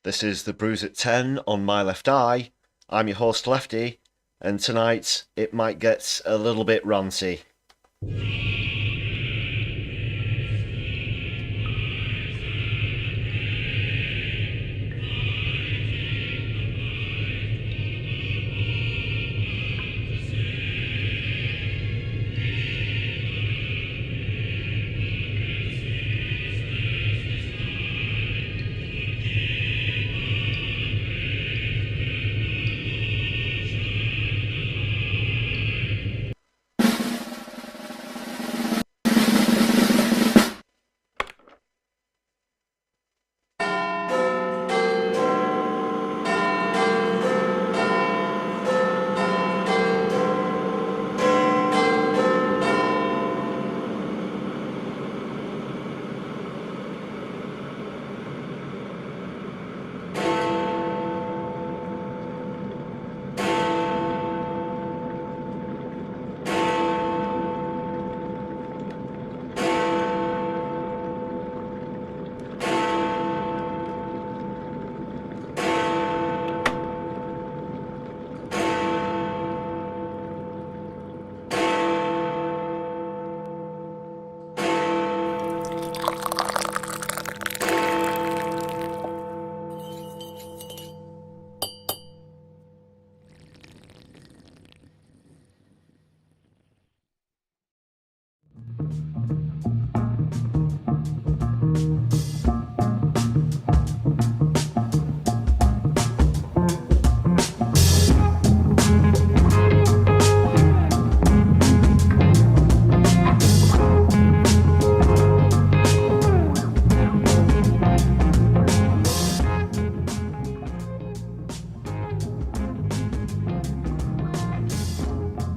This is the Brews at 10 on my left eye. I'm your host Lefty, and tonight it might get a little bit ranty.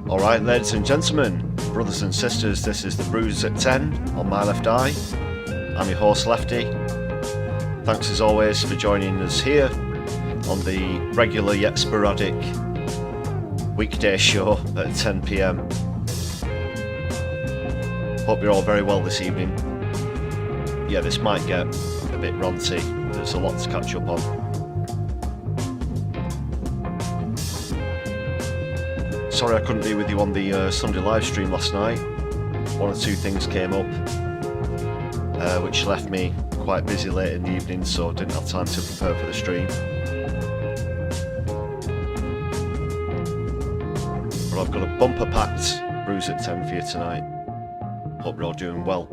Alright, ladies and gentlemen, brothers and sisters, this is the Brews at 10 on my left eye. I'm your host Lefty. Thanks as always for joining us here on the regular yet sporadic weekday show at 10 PM. Hope you're all very well this evening. Yeah, this might get a bit ranty. There's a lot to catch up on. Sorry I couldn't be with you on the Sunday live stream last night. One or two things came up which left me quite busy late in the evening, so I didn't have time to prepare for the stream. But I've got a bumper packed Brews at 10 for you tonight. Hope you're all doing well.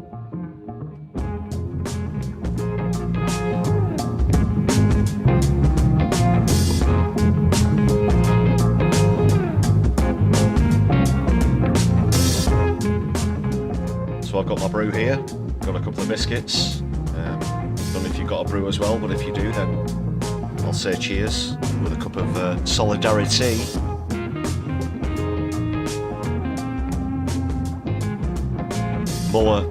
So I've got my brew here, got a couple of biscuits. Don't know if you've got a brew as well, but if you do, then I'll say cheers with a cup of Solidari-Tea. More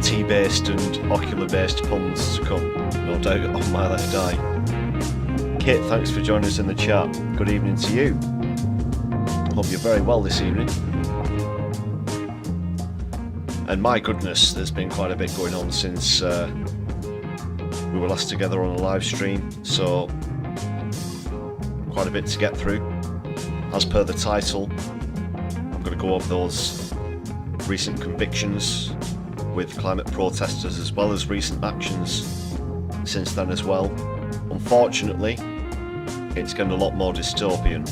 tea-based and ocular-based puns to come, no doubt, on my left eye. Kate, thanks for joining us in the chat. Good evening to you. Hope you're very well this evening. And my goodness, there's been quite a bit going on since we were last together on a live stream, so quite a bit to get through. As per the title, I'm going to go over those recent convictions with climate protesters as well as recent actions since then as well. Unfortunately, it's getting a lot more dystopian.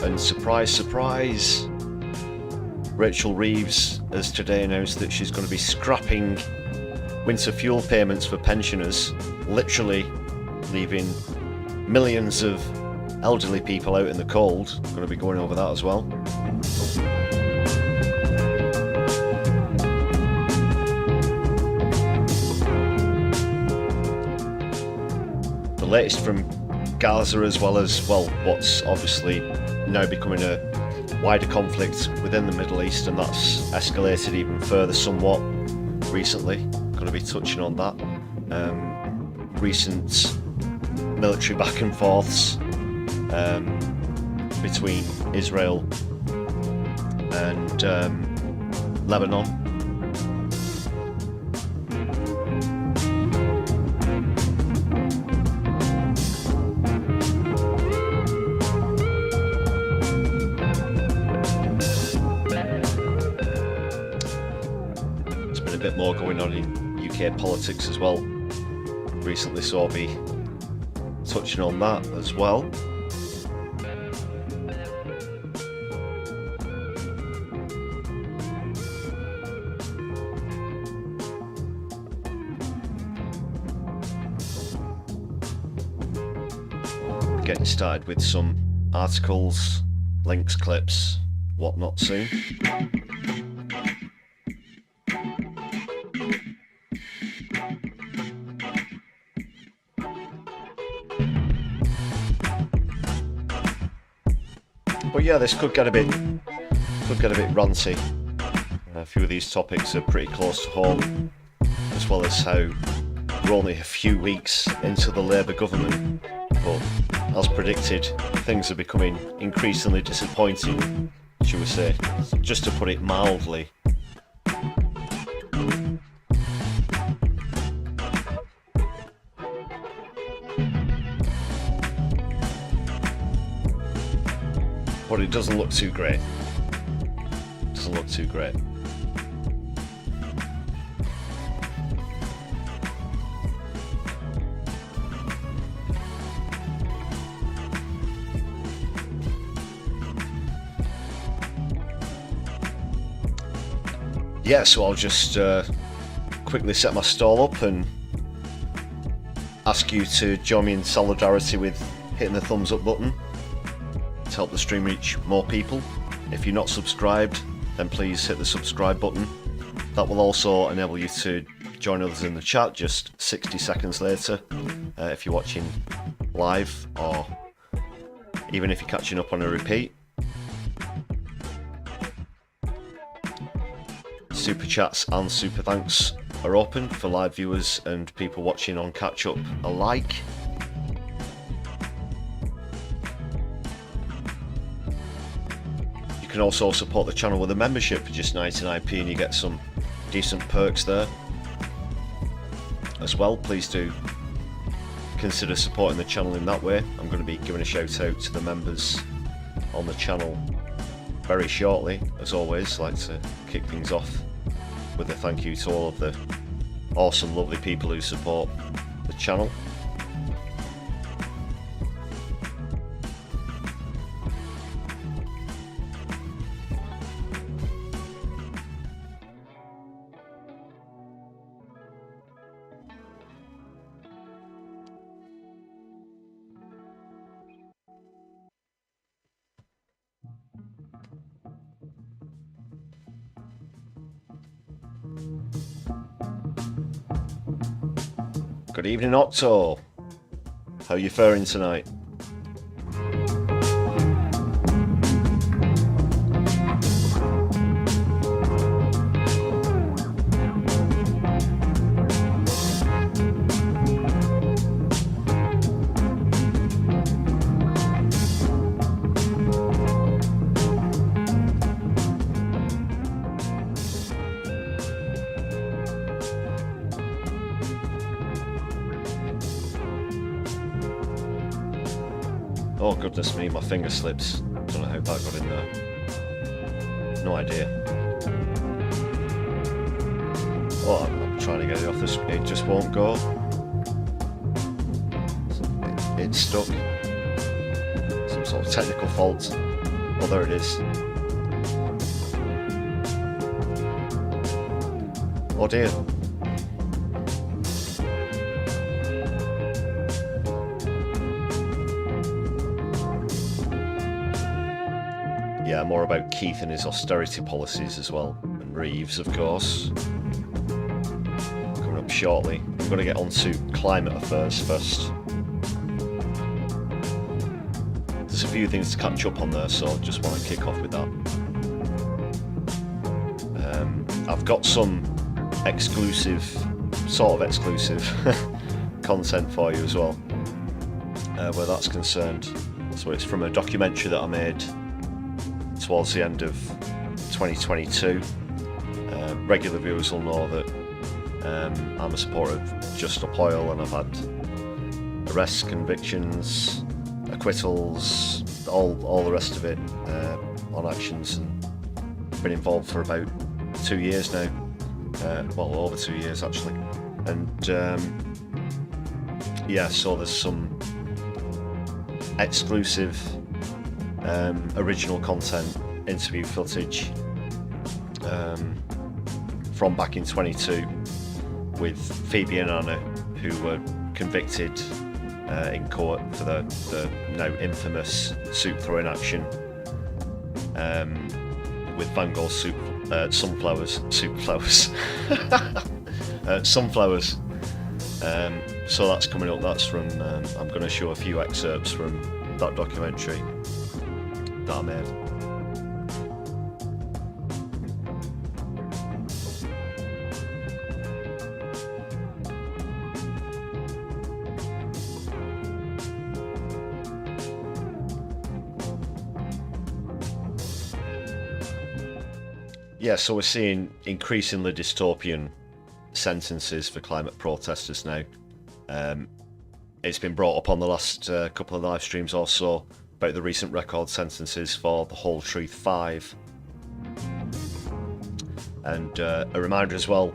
And surprise, surprise, Rachel Reeves has today announced that she's going to be scrapping winter fuel payments for pensioners, literally leaving millions of elderly people out in the cold. I'm going to be going over that as well. The latest from Gaza, as well as, well, what's obviously now becoming a wider conflict within the Middle East, and that's escalated even further somewhat recently. Going to be touching on that. Recent military back and forths between Israel and Lebanon. going on in UK politics as well recently, so I'll be touching on that as well. Getting started with some articles, links, clips, whatnot soon. But yeah, this could get a bit ranty. A few of these topics are pretty close to home, as well as how we're only a few weeks into the Labour government. But as predicted, things are becoming increasingly disappointing, shall we say, just to put it mildly. But it doesn't look too great. Doesn't look too great. Yeah, so I'll just quickly set my stall up and ask you to join me in solidarity with hitting the thumbs up button to help the stream reach more people. If you're not subscribed, then please hit the subscribe button. That will also enable you to join others in the chat just 60 seconds later if you're watching live, or even if you're catching up on a repeat. Super chats and super thanks are open for live viewers and people watching on catch up alike. You can also support the channel with a membership for just 99p and you get some decent perks there as well. Please do consider supporting the channel in that way. I'm going to be giving a shout out to the members on the channel very shortly. As always, like to kick things off with a thank you to all of the awesome, lovely people who support the channel. Good evening, Octo. How are you faring tonight? Oh goodness me, my finger slips. Don't know how that got in there. No idea. Oh, I'm trying to get it off this. It just won't go. It's stuck. Some sort of technical fault. Oh, there it is. Oh dear. Yeah, more about Keith and his austerity policies as well, and Reeves, of course, coming up shortly. I'm going to get on to climate affairs first. There's a few things to catch up on there, so I just want to kick off with that. I've got some exclusive, sort of exclusive content for you as well, where that's concerned. So it's from a documentary that I made towards the end of 2022. Regular viewers will know that I'm a supporter of Just Stop Oil, and I've had arrests, convictions, acquittals, all the rest of it on actions, and been involved for about 2 years now well, over 2 years actually. And yeah, so there's some exclusive original content, interview footage from back in 22 with Phoebe and Anna, who were convicted in court for the now infamous soup throwing action with Van Gogh's sunflowers. So that's coming up. That's from I'm going to show a few excerpts from that documentary that I made. Yeah, so we're seeing increasingly dystopian sentences for climate protesters now. It's been brought up on the last couple of live streams or so about the recent record sentences for the Whole Truth 5. And a reminder as well,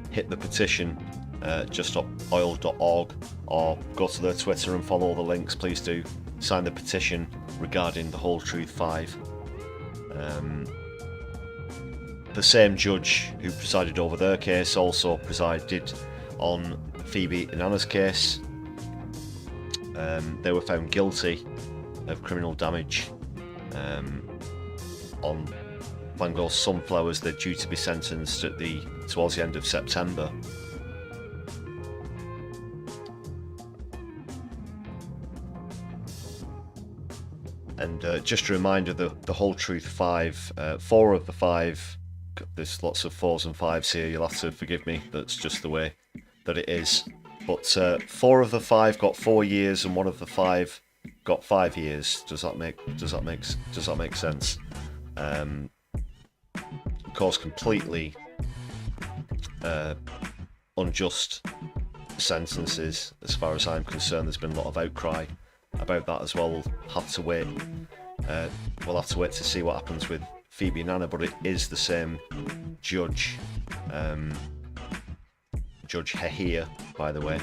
hit the petition, justoil.org, or go to their Twitter and follow the links. Please do sign the petition regarding the Whole Truth 5. The same judge who presided over their case also presided on Phoebe and Anna's case. They were found guilty of criminal damage on Van Gogh's sunflowers. They're due to be sentenced towards the end of September. And just a reminder, the Whole Truth 5, 4 of the 5, there's lots of 4s and 5s here, you'll have to forgive me, that's just the way that it is. But 4 of the 5 got 4 years and 1 of the 5 got 5 years. Does that make sense? Of course, completely unjust sentences as far as I'm concerned. There's been a lot of outcry about that as well. We'll have to wait to see what happens with Phoebe and Anna, but it is the same judge, Judge Hehir, by the way.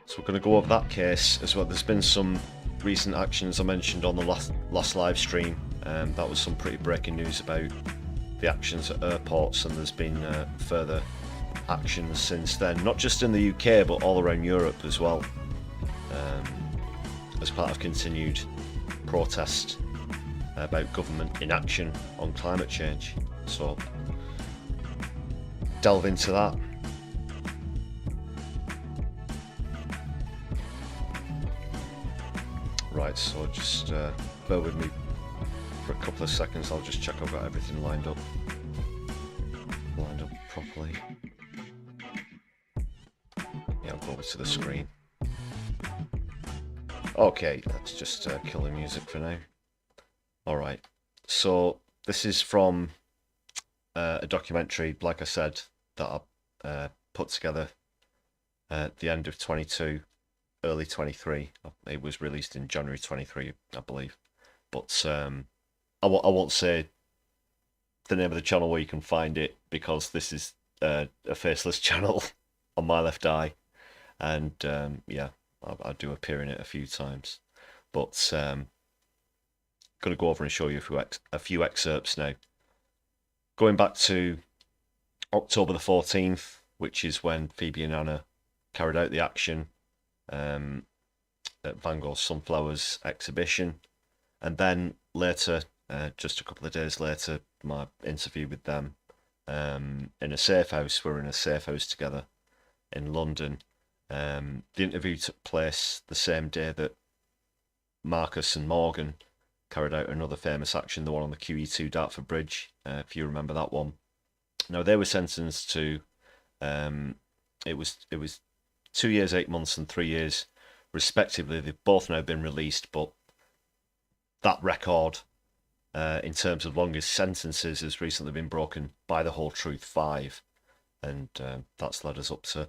So we're going to go over that case as well. There's been some recent actions I mentioned on the last live stream. That was some pretty breaking news about the actions at airports, and there's been further actions since then, not just in the UK but all around Europe as well, as part of continued protest about government inaction on climate change. So delve into that. Right, so just bear with me for a couple of seconds. I'll just check I've got everything lined up properly. Yeah, I'll go over to the screen. Okay, let's just kill the music for now. Alright, so this is from a documentary, like I said, that I put together at the end of 22, early 23. It was released in January 23, I believe. But I won't say the name of the channel where you can find it, because this is a faceless channel on my left eye. And yeah, I do appear in it a few times. But going to go over and show you a few excerpts now. Going back to October the 14th, which is when Phoebe and Anna carried out the action at Van Gogh's Sunflowers exhibition. And then later, just a couple of days later, my interview with them in a safe house. We're in a safe house together in London. The interview took place the same day that Marcus and Morgan carried out another famous action, the one on the QE2 Dartford Bridge, if you remember that one. Now, they were sentenced to, it was 2 years, 8 months and 3 years, respectively. They've both now been released, but that record, in terms of longest sentences, has recently been broken by the Whole Truth 5. And that's led us up to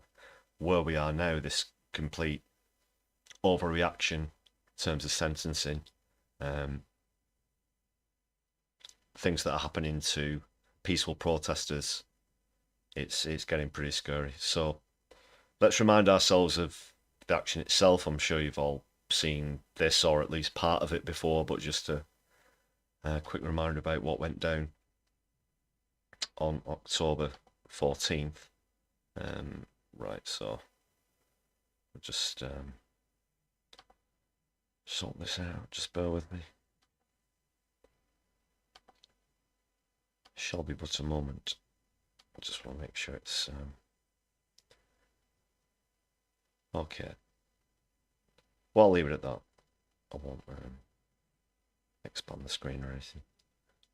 where we are now, this complete overreaction in terms of sentencing. things that are happening to peaceful protesters, it's getting pretty scary. So let's remind ourselves of the action itself. I'm sure you've all seen this or at least part of it before, but just a quick reminder about what went down on October 14th. Right, so I'll just sort this out. Just bear with me. Shall be but a moment. I just want to make sure it's okay. Well, I'll leave it at that. I won't expand the screen or anything.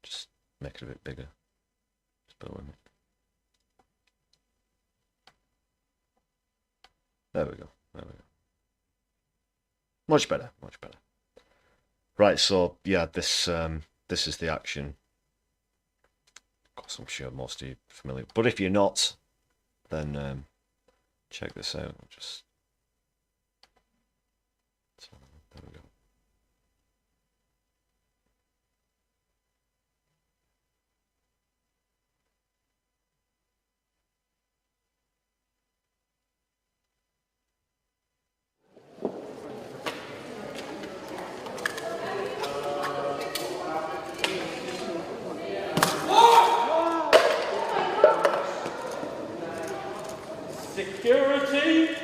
Just make it a bit bigger. Just bear with me. There we go. There we go. Much better. Much better. Right. So yeah, this is the action. Of course, I'm sure most of you are familiar. But if you're not, then check this out. Just there we go. Security.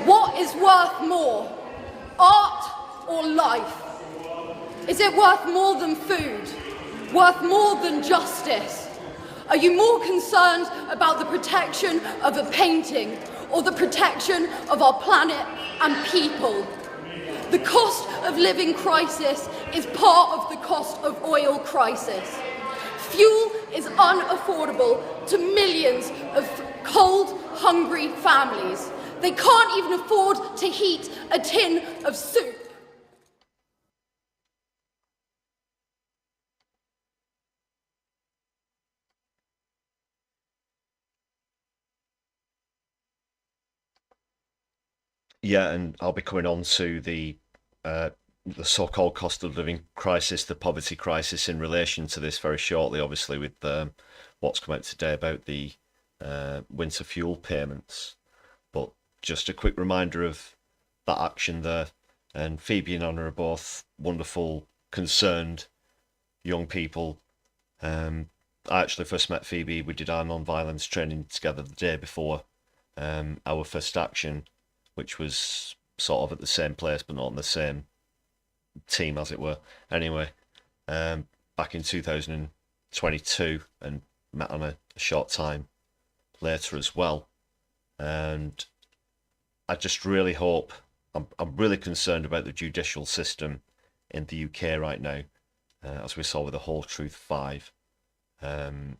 What is worth more, art or life? Is it worth more than food? Worth more than justice? Are you more concerned about the protection of a painting or the protection of our planet and people? The cost of living crisis is part of the cost of oil crisis. Fuel is unaffordable to millions of cold, hungry families. They can't even afford to heat a tin of soup. Yeah, and I'll be coming on to the so-called cost of living crisis, the poverty crisis in relation to this very shortly, obviously, with what's come out today about the winter fuel payments. But just a quick reminder of that action there. And Phoebe and Anna are both wonderful, concerned young people. I actually first met Phoebe. We did our non-violence training together the day before our first action, which was sort of at the same place but not on the same team, as it were. Anyway, back in 2022, and met on a short time later as well. And I just really hope, I'm really concerned about the judicial system in the UK right now, as we saw with the Whole Truth 5. In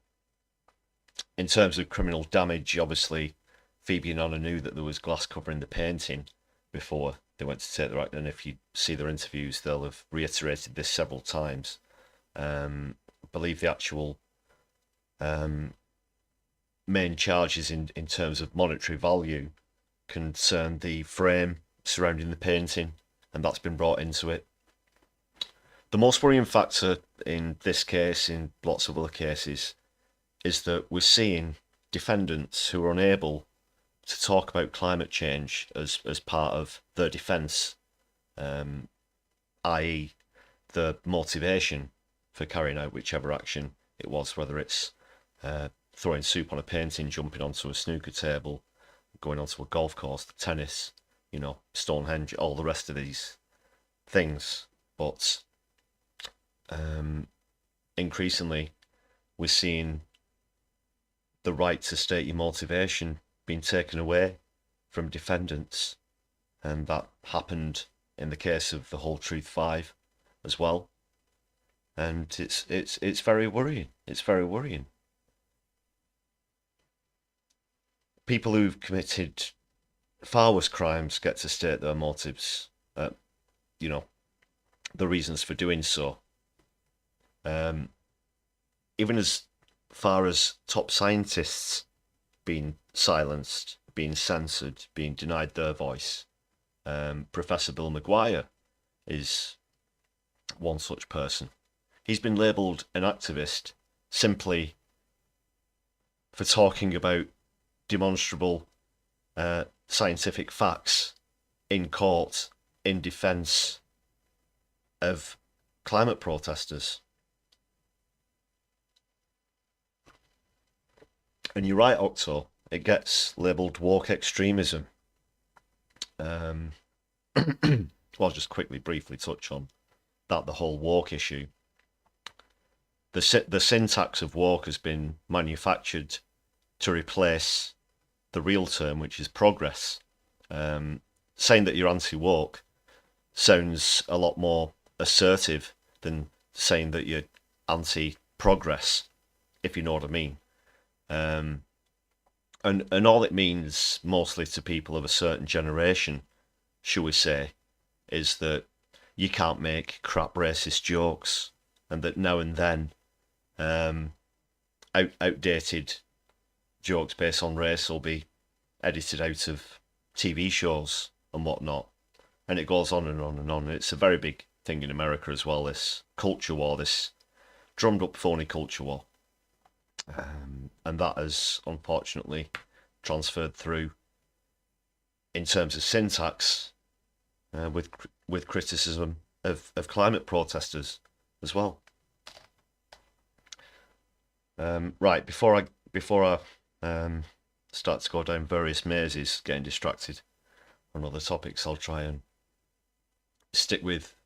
terms of criminal damage, obviously, Phoebe and Anna knew that there was glass covering the painting before they went to take the act, and if you see their interviews, they'll have reiterated this several times. I believe the actual main charges in terms of monetary value concern the frame surrounding the painting, and that's been brought into it. The most worrying factor in this case, in lots of other cases, is that we're seeing defendants who are unable to talk about climate change as part of their defence, i.e. the motivation for carrying out whichever action it was, whether it's throwing soup on a painting, jumping onto a snooker table, going onto a golf course, tennis, Stonehenge, all the rest of these things. But increasingly, we're seeing the right to state your motivation being taken away from defendants, and that happened in the case of the Whole Truth 5 as well. And it's very worrying. It's very worrying. People who've committed far worse crimes get to state their motives. the reasons for doing so. Even as far as top scientists being silenced, being censored, being denied their voice. Professor Bill Maguire is one such person. He's been labelled an activist simply for talking about demonstrable scientific facts in court in defence of climate protesters. And you're right, Octo, it gets labelled woke extremism. Well, I'll just briefly touch on that, the whole woke issue. The syntax of woke has been manufactured to replace the real term, which is progress. Saying that you're anti-woke sounds a lot more assertive than saying that you're anti-progress, if you know what I mean. And all it means, mostly to people of a certain generation, shall we say, is that you can't make crap racist jokes, and that now and then outdated jokes based on race will be edited out of TV shows and whatnot. And it goes on and on and on. It's a very big thing in America as well, this culture war, this drummed up phony culture war. And that has unfortunately transferred through in terms of syntax with criticism of climate protesters as well. Right, before I start to go down various mazes, getting distracted on other topics, I'll try and stick with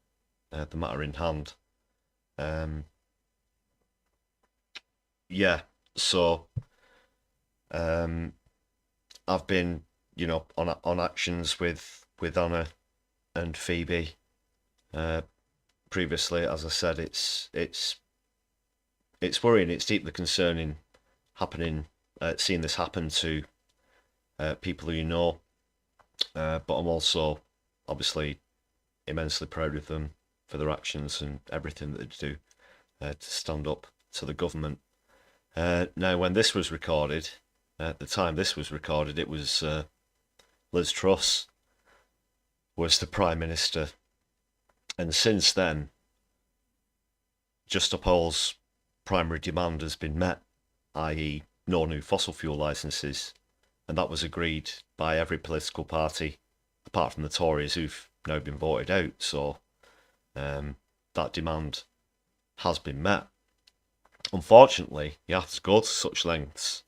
the matter in hand. Yeah, so I've been, on actions with Anna and Phoebe. Previously, as I said, it's worrying. It's deeply concerning. Seeing this happen to people who you know, but I'm also obviously immensely proud of them for their actions and everything that they do to stand up to the government. Now, when this was recorded, at the time this was recorded, it was Liz Truss was the Prime Minister, and since then, Just Upall's primary demand has been met, i.e. no new fossil fuel licences, and that was agreed by every political party, apart from the Tories, who've now been voted out, so that demand has been met. Unfortunately, you have to go to such lengths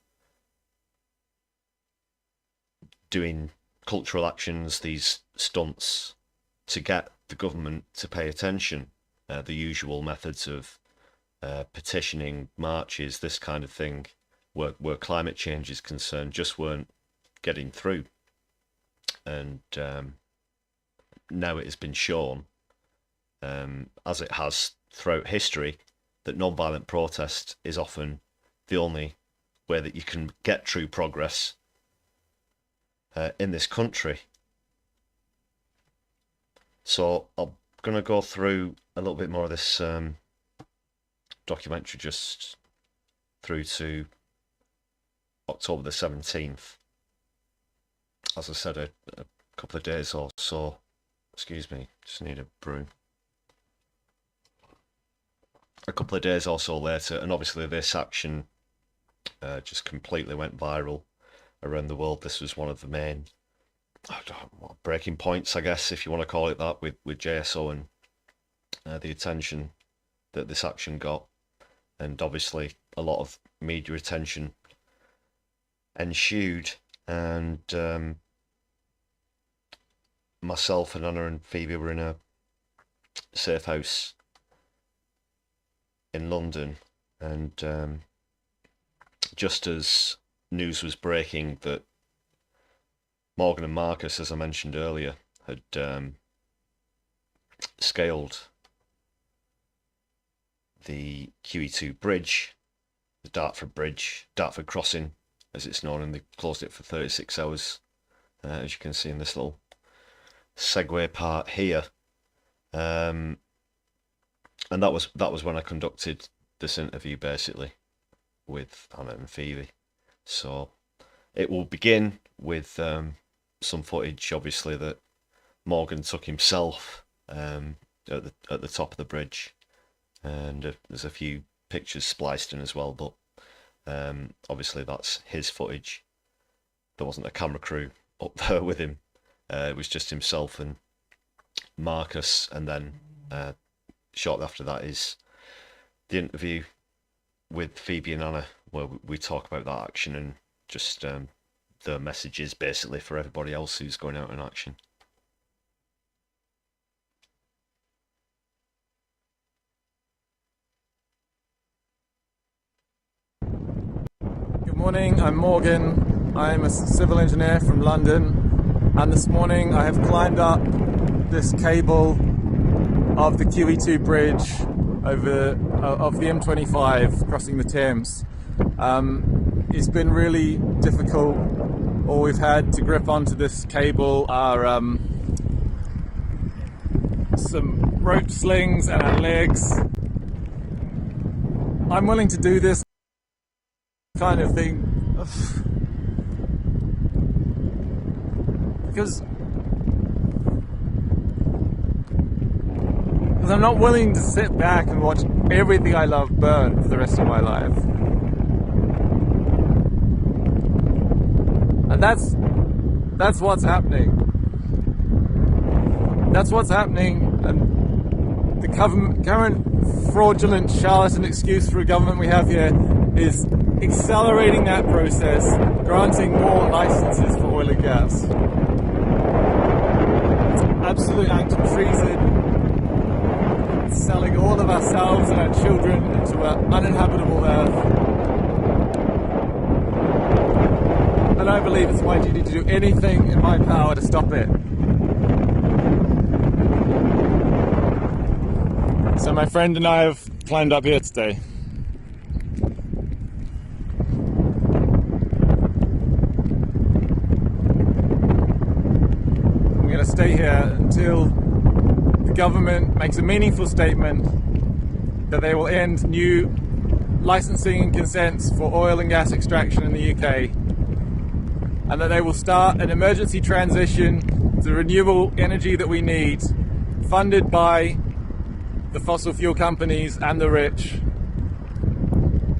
doing cultural actions, these stunts, to get the government to pay attention. The usual methods of petitioning, marches, this kind of thing, where climate change is concerned, just weren't getting through. And now it has been shown, as it has throughout history, that non-violent protest is often the only way that you can get true progress in this country. So I'm going to go through a little bit more of this documentary, just through to October the 17th. As I said, a couple of days or so. Excuse me, just need a brew. A couple of days or so later, and obviously this action just completely went viral around the world. This was one of the main breaking points, I guess, if you want to call it that, with JSO and the attention that this action got, and obviously a lot of media attention ensued. And myself and Anna and Phoebe were in a safe house in London, and just as news was breaking that Morgan and Marcus, as I mentioned earlier, had scaled the QE2 bridge, the Dartford Crossing, as it's known, and they closed it for 36 hours, as you can see in this little segue part here. And that was when I conducted this interview basically with Anna and Phoebe. So it will begin with some footage, obviously, that Morgan took himself at the top of the bridge, and there's a few pictures spliced in as well. But obviously that's his footage. There wasn't a camera crew up there with him. It was just himself and Marcus, and then shortly after that is the interview with Phoebe and Anna, where we talk about that action and just the messages basically for everybody else who's going out in action. Good morning, I'm Morgan. I'm a civil engineer from London, and this morning I have climbed up this cable of the QE2 bridge of the M25 crossing the Thames. It's been really difficult. All we've had to grip onto this cable are some rope slings and our legs. I'm willing to do this kind of thing because I'm not willing to sit back and watch everything I love burn for the rest of my life. And that's what's happening. That's what's happening, and the current fraudulent charlatan excuse for a government we have here is accelerating that process, granting more licenses for oil and gas. It's an absolute act of treason. It's selling all of ourselves and our children into an uninhabitable earth. And I believe it's my duty to do anything in my power to stop it. So my friend and I have climbed up here today. I'm going to stay here until the government makes a meaningful statement that they will end new licensing and consents for oil and gas extraction in the UK, and that they will start an emergency transition to renewable energy that we need, funded by the fossil fuel companies and the rich.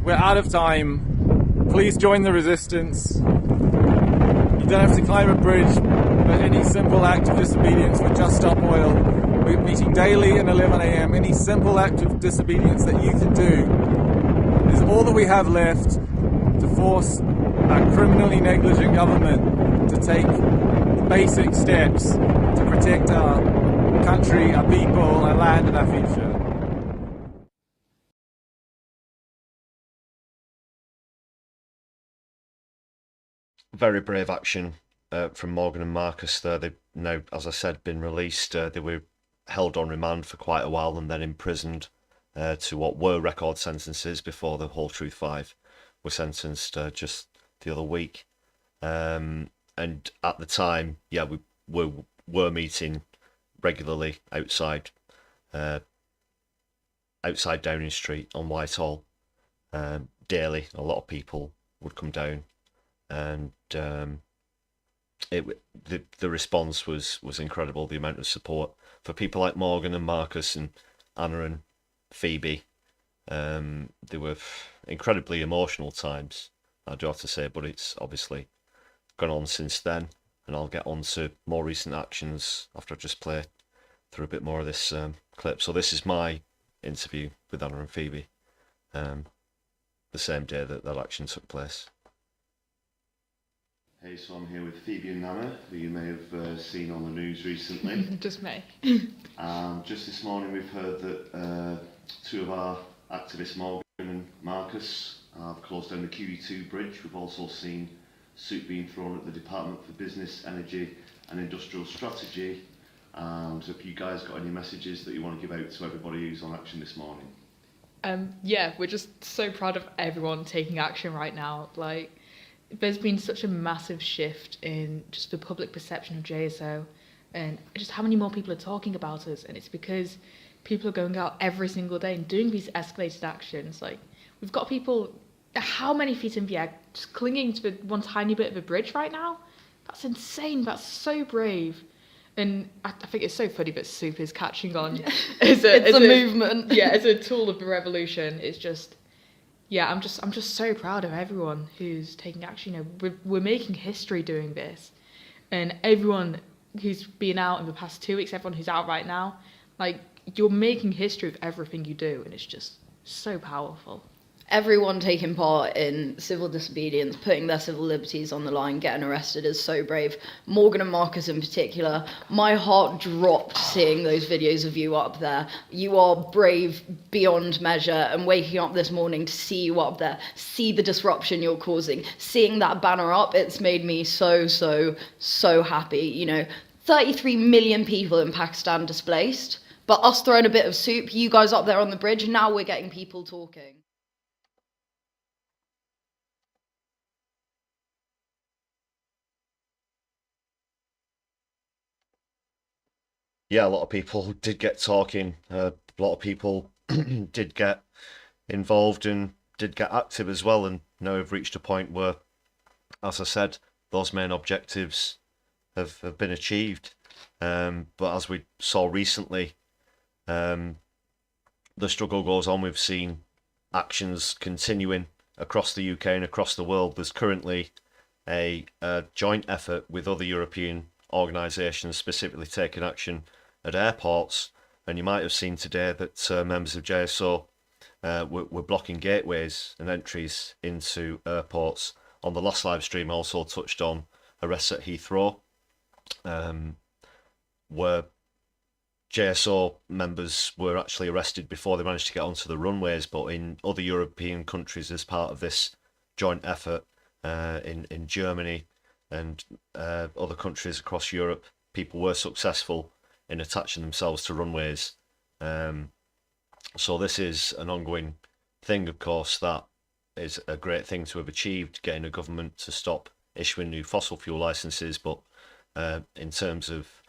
We're out of time. Please join the resistance. You don't have to climb a bridge, but any simple act of disobedience would just stop oil. We're meeting daily at 11 a.m. Any simple act of disobedience that you can do is all that we have left to force our criminally negligent government to take basic steps to protect our country, our people, our land and our future. Very brave action from Morgan and Marcus there. They've now, as I said, been released. They were held on remand for quite a while and then imprisoned to what were record sentences before the Whole Truth 5 were sentenced just the other week. And at the time, yeah, we were meeting regularly outside Downing Street on Whitehall. Daily, a lot of people would come down, and the response was incredible. The amount of support for people like Morgan and Marcus and Anna and Phoebe. They were incredibly emotional times, I do have to say, but it's obviously gone on since then, and I'll get on to more recent actions after I just play through a bit more of this clip. So this is my interview with Anna and Phoebe, the same day that that action took place. Hey, so I'm here with Phoebe and Anna, who you may have seen on the news recently. Just me. Just this morning we've heard that two of our activists, Morgan and Marcus, have closed down the QE2 bridge. We've also seen soup being thrown at the Department for Business, Energy and Industrial Strategy. So have you guys got any messages that you want to give out to everybody who's on action this morning? Yeah, we're just so proud of everyone taking action right now. Like, there's been such a massive shift in just the public perception of JSO and just how many more people are talking about us. And it's because people are going out every single day and doing these escalated actions. Like, we've got people how many feet in the air just clinging to one tiny bit of a bridge right now? That's insane. That's so brave. And I think it's so funny that soup is catching on. It's a movement. Yeah, as a tool of the revolution. It's just, yeah, I'm just so proud of everyone who's taking action. You know, we're making history doing this, and everyone who's been out in the past 2 weeks, everyone who's out right now, like, you're making history with everything you do, and it's just so powerful. Everyone taking part in civil disobedience, putting their civil liberties on the line, getting arrested is so brave. Morgan and Marcus in particular, my heart dropped seeing those videos of you up there. You are brave beyond measure, and waking up this morning to see you up there, see the disruption you're causing, seeing that banner up, it's made me so happy. You know, 33 million people in Pakistan displaced, but us throwing a bit of soup, you guys up there on the bridge, now we're getting people talking. Yeah, a lot of people did get talking. A lot of people did get involved and did get active as well. And now we've reached a point where, as I said, those main objectives have been achieved. But as we saw recently, the struggle goes on. We've seen actions continuing across the UK and across the world. There's currently a joint effort with other European organisations specifically taking action at airports, and you might have seen today that members of JSO were blocking gateways and entries into airports. On the last live stream, I also touched on arrests at Heathrow, where JSO members were actually arrested before they managed to get onto the runways, but in other European countries as part of this joint effort, in Germany and other countries across Europe, people were successful in attaching themselves to runways. So this is an ongoing thing, of course. That is a great thing to have achieved, getting a government to stop issuing new fossil fuel licenses. But in terms of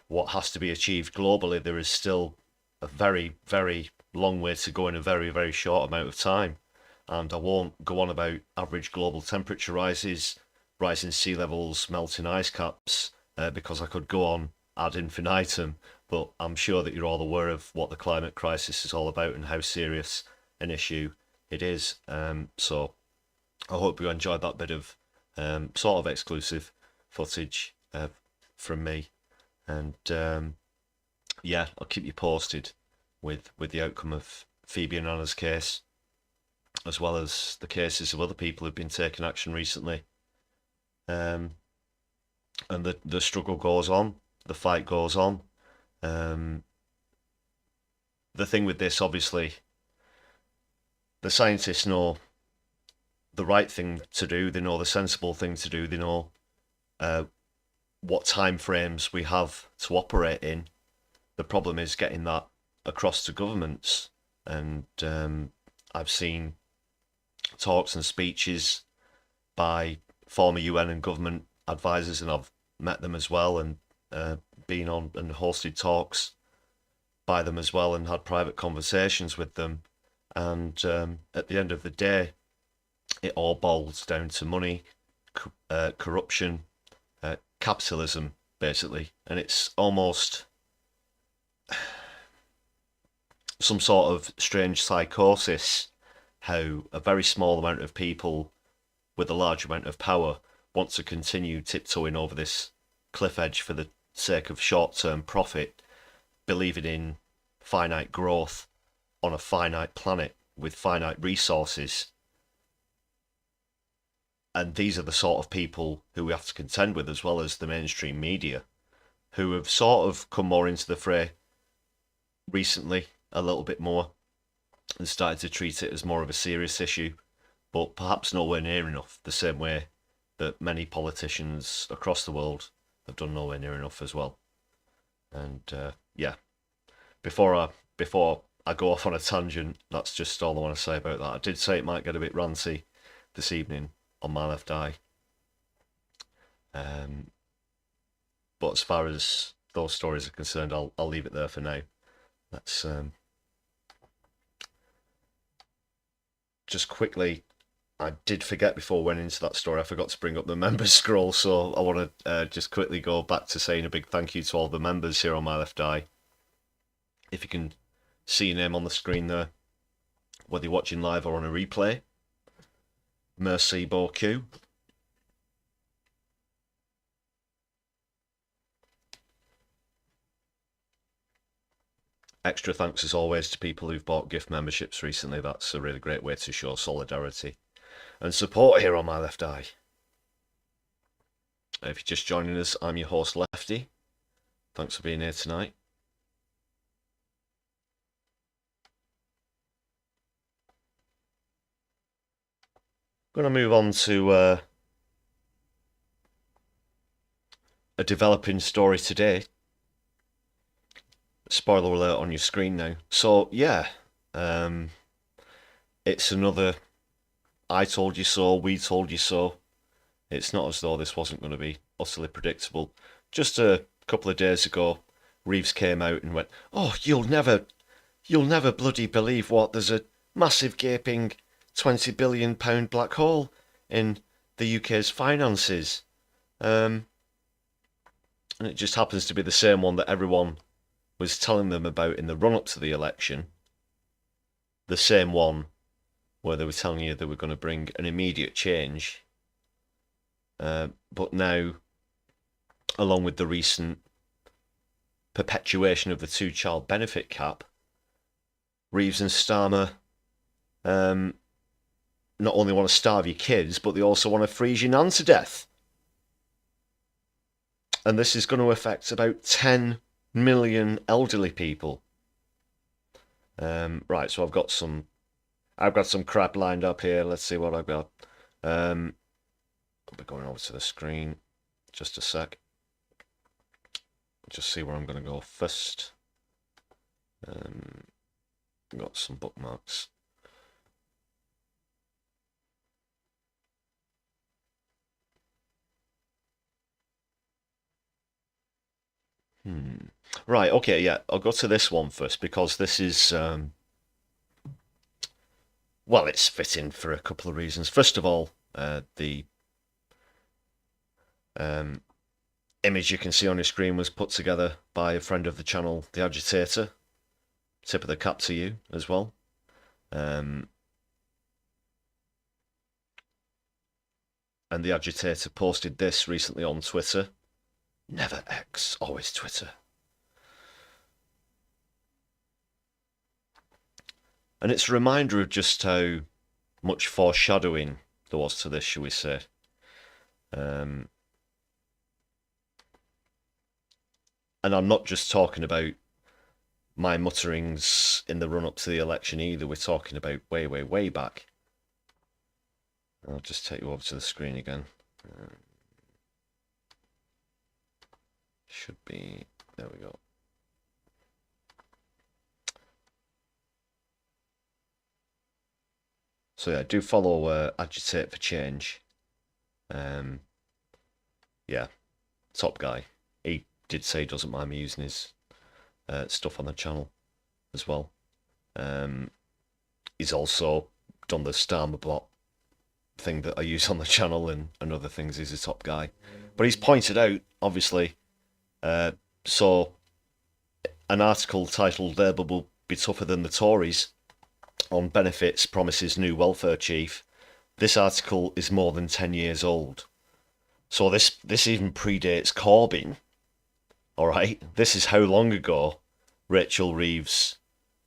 what has to be achieved globally, there is still a very, very long way to go in a very, very short amount of time. And I won't go on about average global temperature rises, rising sea levels, melting ice caps, because I could go on ad infinitum, but I'm sure that you're all aware of what the climate crisis is all about and how serious an issue it is. So I hope you enjoyed that bit of sort of exclusive footage from me. And yeah, I'll keep you posted with the outcome of Phoebe and Anna's case, as well as the cases of other people who've been taking action recently. And the struggle goes on, the fight goes on. The thing with this, obviously, the scientists know the right thing to do, they know the sensible thing to do, they know what time frames we have to operate in. The problem is getting that across to governments, and I've seen talks and speeches by former UN and government advisors, and I've met them as well, and been on and hosted talks by them as well, and had private conversations with them. And at the end of the day, it all boils down to money, corruption, capitalism, basically. And it's almost some sort of strange psychosis how a very small amount of people with a large amount of power want to continue tiptoeing over this cliff edge for the sake of short-term profit, believing in finite growth on a finite planet with finite resources. And these are the sort of people who we have to contend with, as well as the mainstream media, who have sort of come more into the fray recently, a little bit more, and started to treat it as more of a serious issue, but perhaps nowhere near enough, the same way that many politicians across the world have done nowhere near enough as well. And yeah, before I go off on a tangent, that's just all I want to say about that. I did say it might get a bit ranty this evening on My Left Eye. But as far as those stories are concerned, I'll leave it there for now. Let's just quickly, I did forget before we went into that story, I forgot to bring up the members scroll, so I want to just quickly go back to saying a big thank you to all the members here on My Left Eye. If you can see your name on the screen there, whether you're watching live or on a replay. Merci beaucoup. Extra thanks as always to people who've bought gift memberships recently. That's a really great way to show solidarity and support here on My Left Eye. If you're just joining us, I'm your host Lefty. Thanks for being here tonight. I'm going to move on to a developing story today. Spoiler alert on your screen now. So yeah, it's another I told you so, we told you so. It's not as though this wasn't going to be utterly predictable. Just a couple of days ago, Reeves came out and went, "Oh, you'll never bloody believe what, there's a massive gaping £20 billion black hole in the UK's finances." And it just happens to be the same one that everyone was telling them about in the run-up to the election. The same one where they were telling you they were going to bring an immediate change. But now, along with the recent perpetuation of the two-child benefit cap, Reeves and Starmer not only want to starve your kids, but they also want to freeze your nan to death. And this is going to affect about 10 million elderly people. Right, so I've got some crap lined up here. Let's see what I've got. I'll be going over to the screen. Just a sec. Just see where I'm going to go first. Got some bookmarks. Right, okay, yeah, I'll go to this one first because this is, well, it's fitting for a couple of reasons. First of all, the image you can see on your screen was put together by a friend of the channel, The Agitator. Tip of the cap to you as well. And The Agitator posted this recently on Twitter. Never X, always Twitter. And it's a reminder of just how much foreshadowing there was to this, shall we say. And I'm not just talking about my mutterings in the run-up to the election either. We're talking about way, way, way back. I'll just take you over to the screen again. Should be... There we go. So yeah, do follow Agitate for Change. Yeah, top guy. He did say he doesn't mind me using his stuff on the channel as well. He's also done the Starmerbot thing that I use on the channel and other things. He's a top guy. But he's pointed out, obviously, so an article titled "Labour will be tougher than the Tories on benefits promises new welfare chief." This article is more than 10 years old. So this even predates Corbyn. All right, this is how long ago Rachel Reeves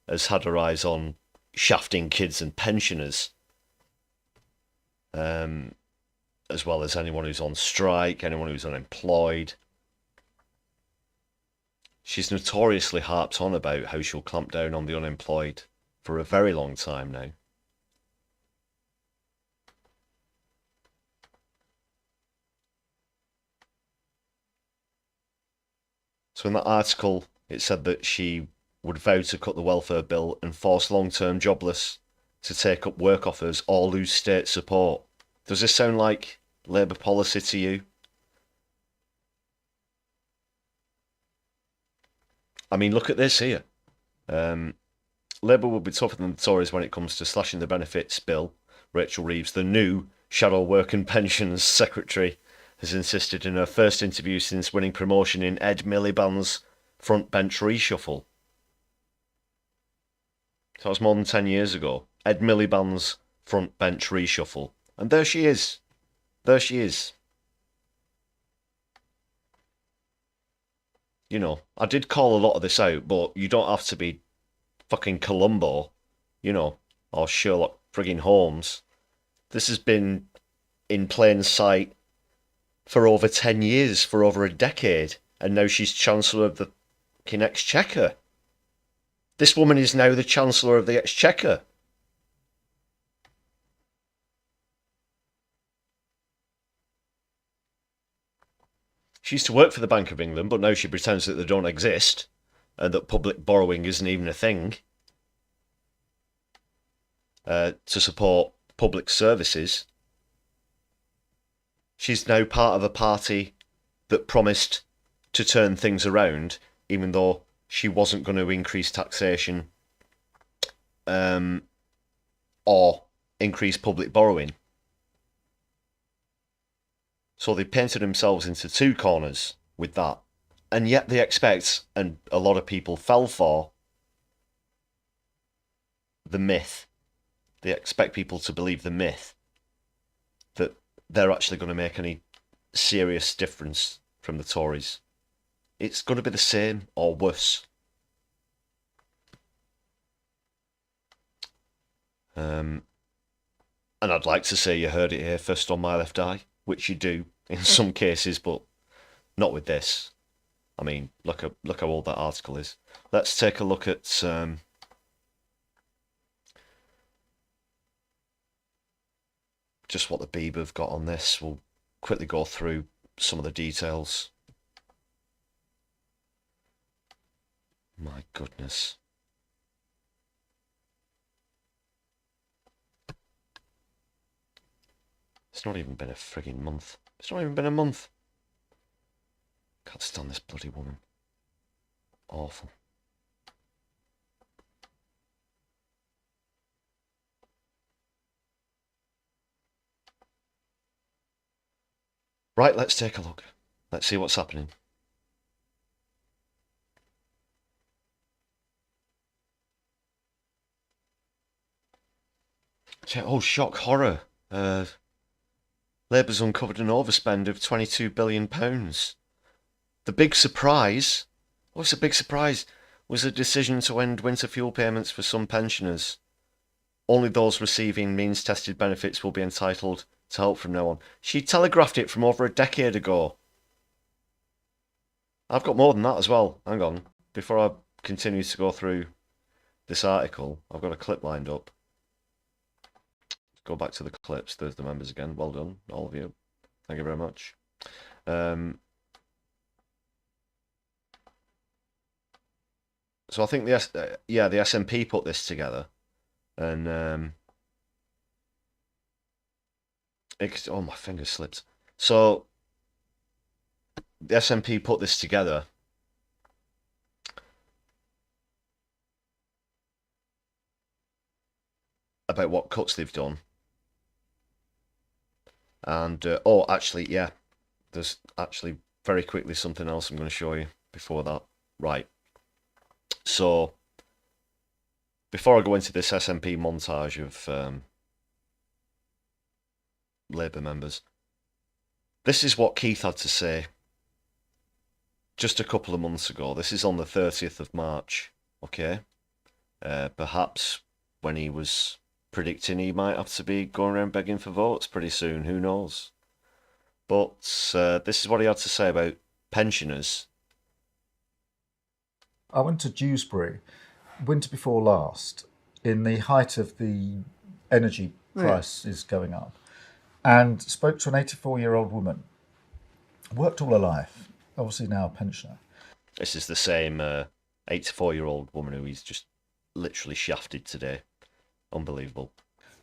has had her eyes on shafting kids and pensioners, as well as anyone who's on strike, anyone who's unemployed. She's notoriously harped on about how she'll clamp down on the unemployed for a very long time now. So in that article, it said that she would vow to cut the welfare bill and force long-term jobless to take up work offers or lose state support. Does this sound like Labour policy to you? I mean, look at this here. Labour will be tougher than the Tories when it comes to slashing the benefits bill. Rachel Reeves, the new Shadow Work and Pensions Secretary, has insisted in her first interview since winning promotion in Ed Miliband's front bench reshuffle. So that was more than 10 years ago. Ed Miliband's front bench reshuffle. And there she is. There she is. You know, I did call a lot of this out, but you don't have to be fucking Columbo, you know, or Sherlock friggin' Holmes. This has been in plain sight for over 10 years, for over a decade, and now she's Chancellor of the fucking Exchequer. This woman is now the Chancellor of the Exchequer. She used to work for the Bank of England, but now she pretends that they don't exist, and that public borrowing isn't even a thing, to support public services. She's now part of a party that promised to turn things around, even though she wasn't going to increase taxation or increase public borrowing. So they painted themselves into two corners with that. And yet they expect, and a lot of people fell for, the myth. They expect people to believe the myth that they're actually going to make any serious difference from the Tories. It's going to be the same or worse. And I'd like to say you heard it here first on My Left Eye, which you do in some cases, but not with this. I mean, look how old that article is. Let's take a look at just what the Beeb have got on this. We'll quickly go through some of the details. My goodness. It's not even been a frigging month. It's not even been a month. Can't stand this bloody woman. Awful. Right, let's take a look. Let's see what's happening. Oh, shock, horror. Labour's uncovered an overspend of £22 billion. The big surprise, what's the big surprise, was the decision to end winter fuel payments for some pensioners. Only those receiving means-tested benefits will be entitled to help from now on. She telegraphed it from over a decade ago. I've got more than that as well. Hang on. Before I continue to go through this article, I've got a clip lined up. Let's go back to the clips. There's the members again. Well done, all of you. Thank you very much. So I think the SNP put this together, and oh, my finger slipped. So the SNP put this together about what cuts they've done, and oh, actually, yeah, there's actually very quickly something else I'm going to show you before that. Right. So, before I go into this SNP montage of Labour members, this is what Keith had to say just a couple of months ago. This is on the 30th of March, okay? Perhaps when he was predicting he might have to be going around begging for votes pretty soon, who knows? But this is what he had to say about pensioners. I went to Dewsbury winter before last, in the height of the energy prices going up, and spoke to an 84-year-old woman, worked all her life, obviously now a pensioner. This is the same 84-year-old woman who he's just literally shafted today. Unbelievable.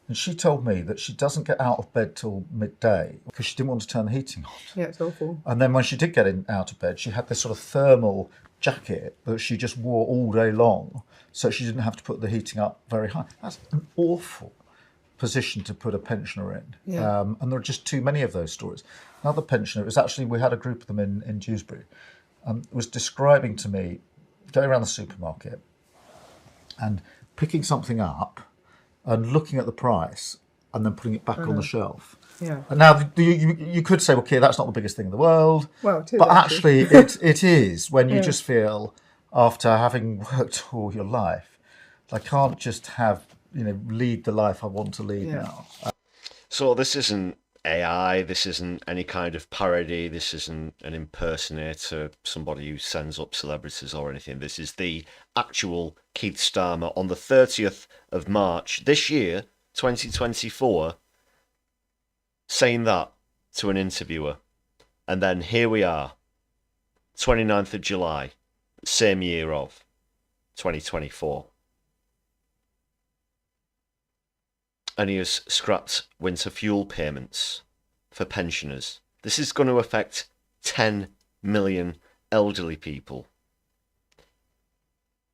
And she told me that she doesn't get out of bed till midday because she didn't want to turn the heating on. Yeah, it's awful. And then when she did get out of bed, she had this sort of thermal jacket that she just wore all day long, so she didn't have to put the heating up very high. That's an awful position to put a pensioner in. Yeah. And there are just too many of those stories. Another pensioner, it was actually, we had a group of them in Dewsbury, was describing to me going around the supermarket and picking something up and looking at the price and then putting it back on the shelf. Yeah. And now you could say, okay, that's not the biggest thing in the world. Well, it is, but actually it is when you Yeah. just feel, after having worked all your life, I can't just have, lead the life I want to lead now. So this isn't AI, this isn't any kind of parody, this isn't an impersonator, somebody who sends up celebrities or anything. This is the actual Keith Starmer on the 30th of March this year, 2024, saying that to an interviewer. And then here we are, 29th of July, same year of 2024. And he has scrapped winter fuel payments for pensioners. This is going to affect 10 million elderly people.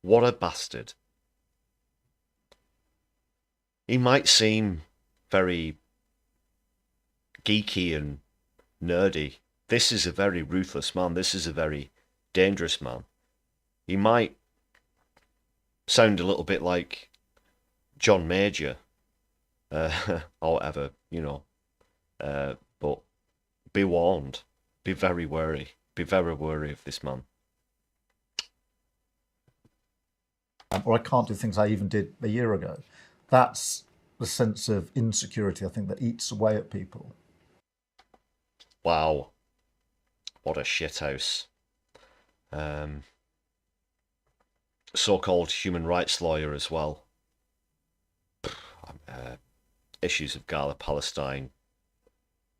What a bastard. He might seem very geeky and nerdy. This is a very ruthless man. This is a very dangerous man. He might sound a little bit like John Major. Or whatever, but be warned, be very wary of this man. Or I can't do things I even did a year ago. That's the sense of insecurity, I think, that eats away at people. Wow, what a shithouse. So-called human rights lawyer as well. Issues of Gaza, Palestine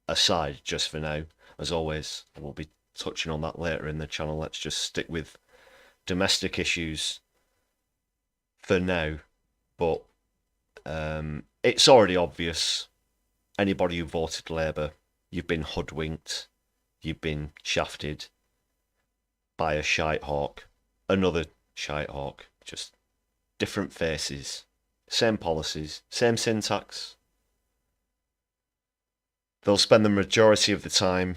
aside, just for now, as always, we'll be touching on that later in the channel. Let's just stick with domestic issues for now. But it's already obvious. Anybody who voted Labour, you've been hoodwinked, you've been shafted by a shite hawk, another shite hawk, just different faces, same policies, same syntax. They'll spend the majority of the time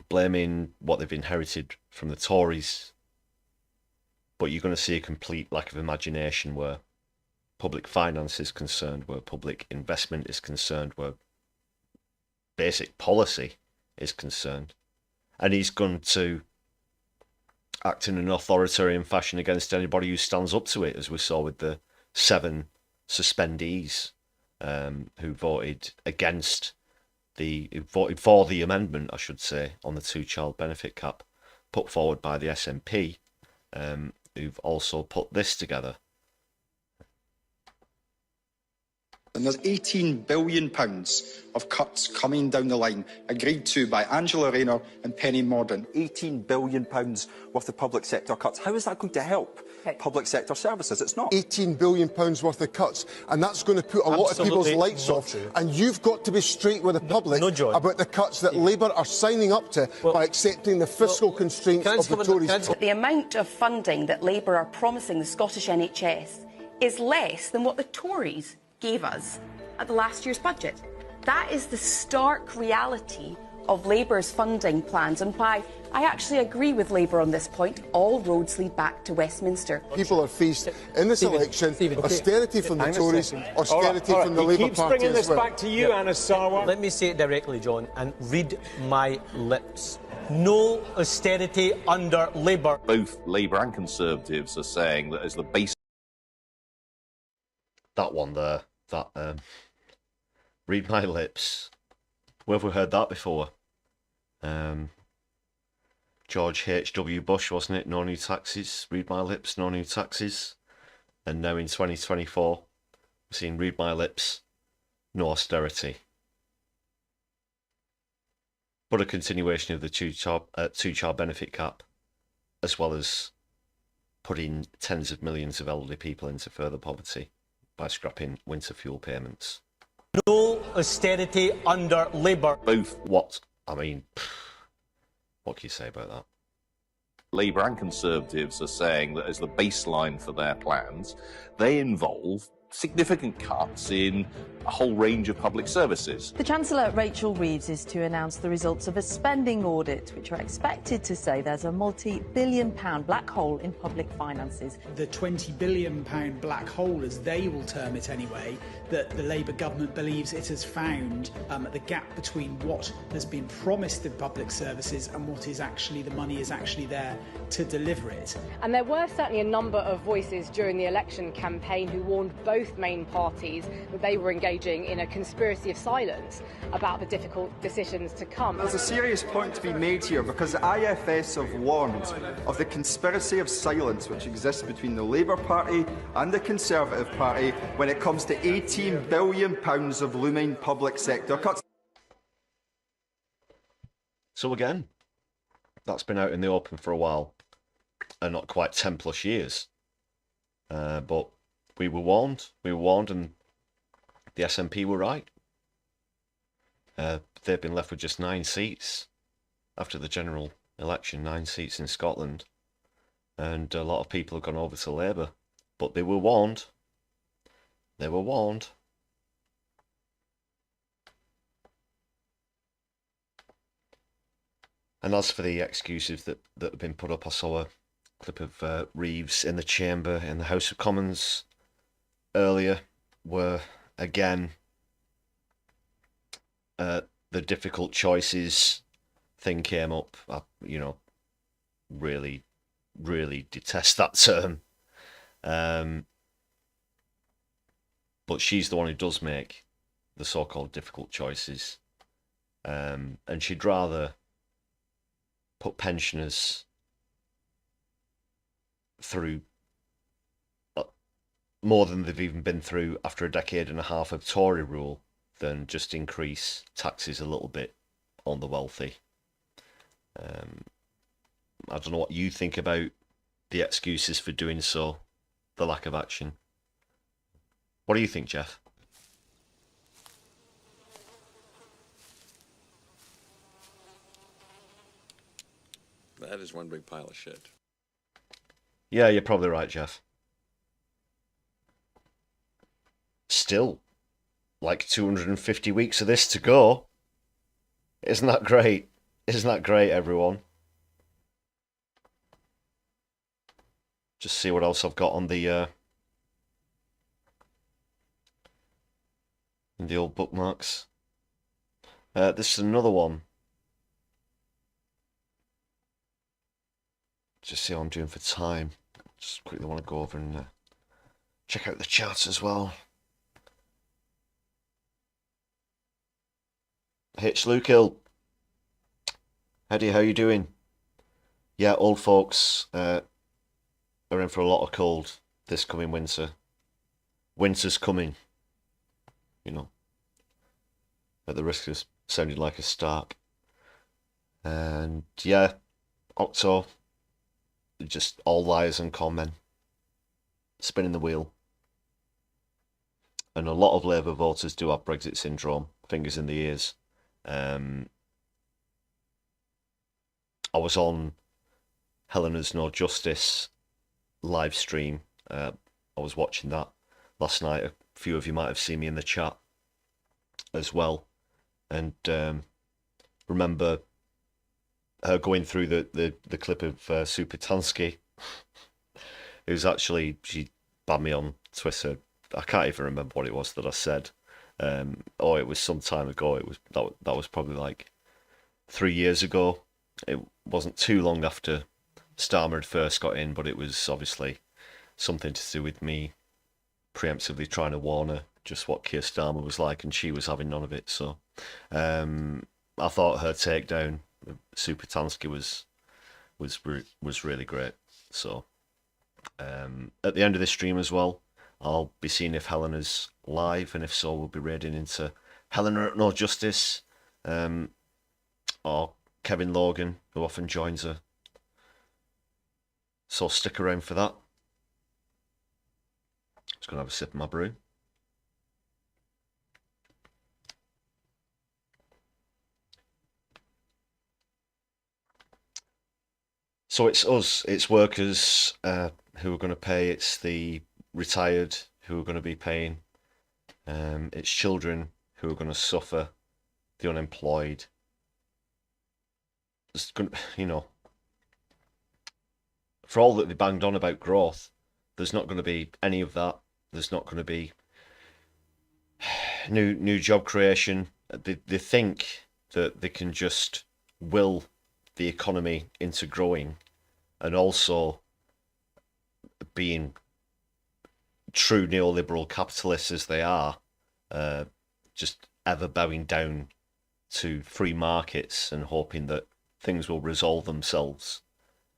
blaming what they've inherited from the Tories, but you're going to see a complete lack of imagination where public finance is concerned, where public investment is concerned, where basic policy is concerned. And he's going to act in an authoritarian fashion against anybody who stands up to it, as we saw with the 7 suspendees who voted for the amendment, I should say, on the 2-child benefit cap put forward by the SNP, who've also put this together. And there's £18 billion of cuts coming down the line, agreed to by Angela Rayner and Penny Mordaunt. £18 billion worth of public sector cuts. How is that going to help public sector services? It's not. £18 billion worth of cuts, and that's going to put a lot of people's lights off. And you've got to be straight with the public about the cuts that Labour are signing up to by accepting the fiscal constraints of the Tories. The amount of funding that Labour are promising the Scottish NHS is less than what the Tories gave us at the last year's budget. That is the stark reality of Labour's funding plans, and why I actually agree with Labour on this point. All roads lead back to Westminster. People are faced in this election austerity from the Tories, austerity from the Labour Party bringing this as well. back to you, Anna Sarwar. Let me say it directly, John, and read my lips. No austerity under Labour. Both Labour and Conservatives are saying that as the base. That one there, that read my lips. Where have we heard that before? George H.W. Bush, wasn't it? No new taxes. Read my lips, no new taxes. And now in 2024, we're seeing read my lips, no austerity. But a continuation of the two-child benefit cap, as well as putting tens of millions of elderly people into further poverty by scrapping winter fuel payments. No austerity under Labour. Both what? I mean, what can you say about that? Labour and Conservatives are saying that as the baseline for their plans, they involve significant cuts in a whole range of public services. The Chancellor, Rachel Reeves, is to announce the results of a spending audit, which are expected to say there's a multi-billion-pound black hole in public finances. The £20 billion black hole, as they will term it anyway, that the Labour government believes it has found the gap between what has been promised in public services and what is actually, the money is actually there to deliver it. And there were certainly a number of voices during the election campaign who warned both main parties that they were engaging in a conspiracy of silence about the difficult decisions to come. There's a serious point to be made here, because the IFS have warned of the conspiracy of silence which exists between the Labour Party and the Conservative Party when it comes to £18 billion of looming public sector cuts. So again, that's been out in the open for a while, and not quite 10 plus years. But we were warned, and the SNP were right. They've been left with just 9 seats after the general election, 9 seats in Scotland, and a lot of people have gone over to Labour. But they were warned. They were warned. And as for the excuses that have been put up, I saw a clip of Reeves in the chamber in the House of Commons earlier, where again the difficult choices thing came up. I, really detest that term. But she's the one who does make the so-called difficult choices. And she'd rather put pensioners through more than they've even been through after a decade and a half of Tory rule than just increase taxes a little bit on the wealthy. I don't know what you think about the excuses for doing so, the lack of action. What do you think, Jeff? That is one big pile of shit. Yeah, you're probably right, Jeff. Still, like 250 weeks of this to go. Isn't that great? Isn't that great, everyone? Just see what else I've got on the in the old bookmarks. This is another one. Just see how I'm doing for time. Just quickly want to go over and check out the chat as well. Hitch Lukill. Eddie, how you doing? Yeah, old folks are in for a lot of cold this coming winter. Winter's coming. At the risk of sounding like a stark. And yeah, Octo. Just all liars and con men. Spinning the wheel. And a lot of Labour voters do have Brexit syndrome. Fingers in the ears. I was on Helena's No Justice live stream. I was watching that last night. A few of you might have seen me in the chat as well. And remember her going through the clip of Supetansky. It was actually, she banned me on Twitter. I can't even remember what it was that I said. It was some time ago. It was that was probably like 3 years ago. It wasn't too long after Starmer had first got in, but it was obviously something to do with me preemptively trying to warn her just what Keir Starmer was like, and she was having none of it. So I thought her takedown, Supetansky, was really great. So at the end of this stream as well, I'll be seeing if Helena's live, and if so, we'll be raiding into Helena at No Justice, or Kevin Logan, who often joins her. So stick around for that. Just gonna have a sip of my brew. So it's us, it's workers who are going to pay, it's the retired who are going to be paying, it's children who are going to suffer, the unemployed. It's going to, you know, for all that they banged on about growth, there's not going to be any of that. There's not going to be new job creation. They think that they can just will the economy into growing, and also being true neoliberal capitalists as they are, just ever bowing down to free markets and hoping that things will resolve themselves,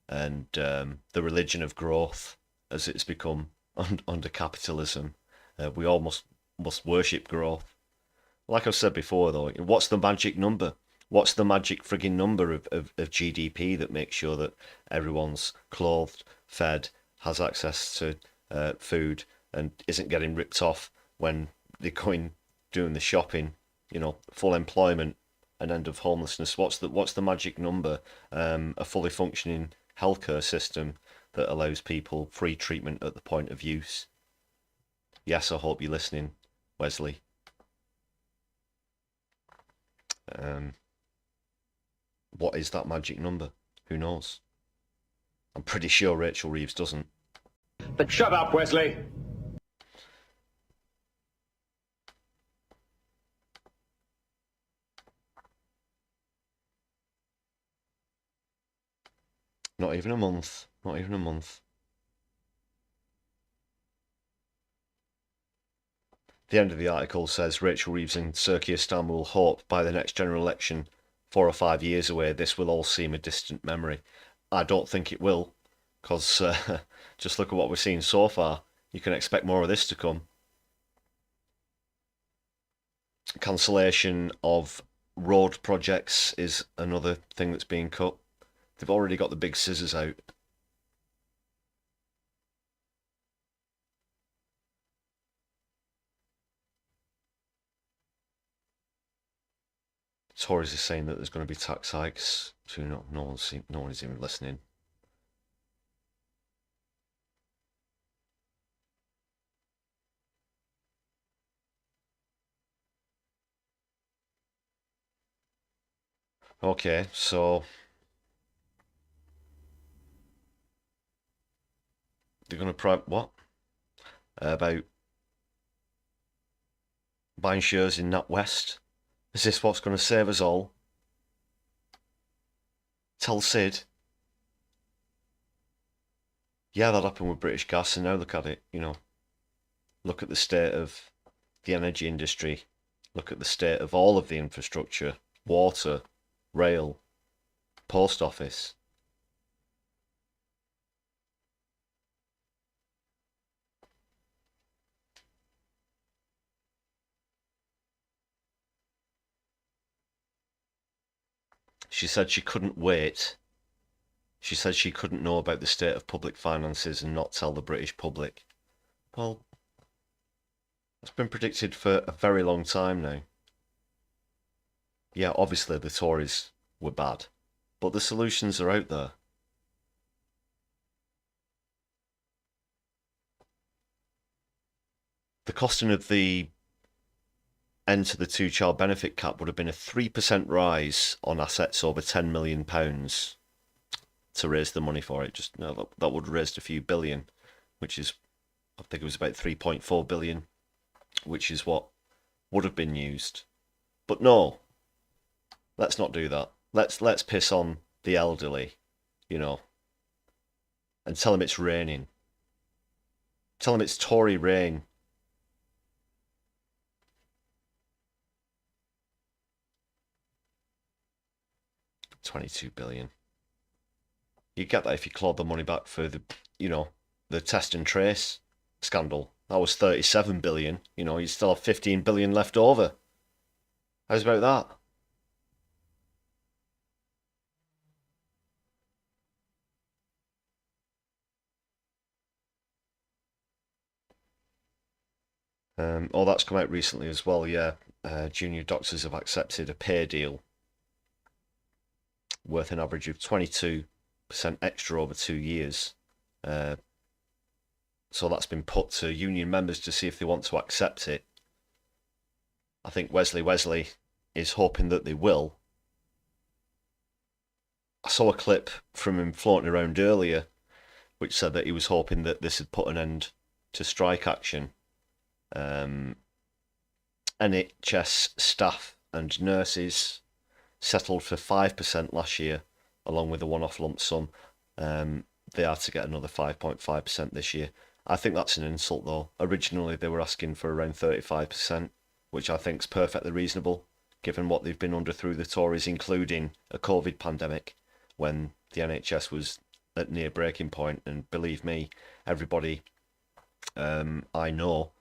and the religion of growth as it's become under capitalism. We almost must worship growth. Like I've said before, though, what's the magic number? What's the magic frigging number of GDP that makes sure that everyone's clothed, fed, has access to food, and isn't getting ripped off when they're going doing the shopping? You know, full employment, an end of homelessness. What's the magic number? A fully functioning healthcare system that allows people free treatment at the point of use. Yes, I hope you're listening, Wesley. What is that magic number? Who knows? I'm pretty sure Rachel Reeves doesn't. But shut up, Wesley. Not even a month. Not even a month. The end of the article says Rachel Reeves and Sir Keir Starmer will hope by the next general election, 4 or 5 years away, this will all seem a distant memory. I don't think it will, because just look at what we're seeing so far. You can expect more of this to come. Cancellation of road projects is another thing that's being cut. They've already got the big scissors out. Tories are saying that there's going to be tax hikes. So no one's even listening. Okay, so they're going to what? About buying shares in NatWest. Is this what's going to save us all? Tell Sid. Yeah, that happened with British Gas, and now look at it, you know. Look at the state of the energy industry. Look at the state of all of the infrastructure. Water, rail, post office. She said she couldn't wait. She said she couldn't know about the state of public finances and not tell the British public. Well, that's been predicted for a very long time now. Yeah, obviously the Tories were bad, but the solutions are out there. The costing of the end to the two-child benefit cap would have been a 3% rise on assets over £10 million to raise the money for it. Just no, that would have raised a few billion, which is, I think it was about 3.4 billion, which is what would have been used. But no, let's not do that. Let's piss on the elderly, you know, and tell them it's raining. Tell them it's Tory rain. £22 billion. You get that if you clawed the money back for the, you know, the test and trace scandal. That was 37 billion. You know, you still have 15 billion left over. How's about that? Oh, that's come out recently as well, yeah. Junior doctors have accepted a pay deal worth an average of £22 extra over 2 years. So that's been put to union members to see if they want to accept it. I think Wesley is hoping that they will. I saw a clip from him floating around earlier which said that he was hoping that this had put an end to strike action. NHS staff and nurses settled for 5% last year, along with a one-off lump sum. They are to get another 5.5% this year. I think that's an insult, though. Originally, they were asking for around 35%, which I think is perfectly reasonable, given what they've been under through the Tories, including a COVID pandemic, when the NHS was at near breaking point. And believe me, everybody I know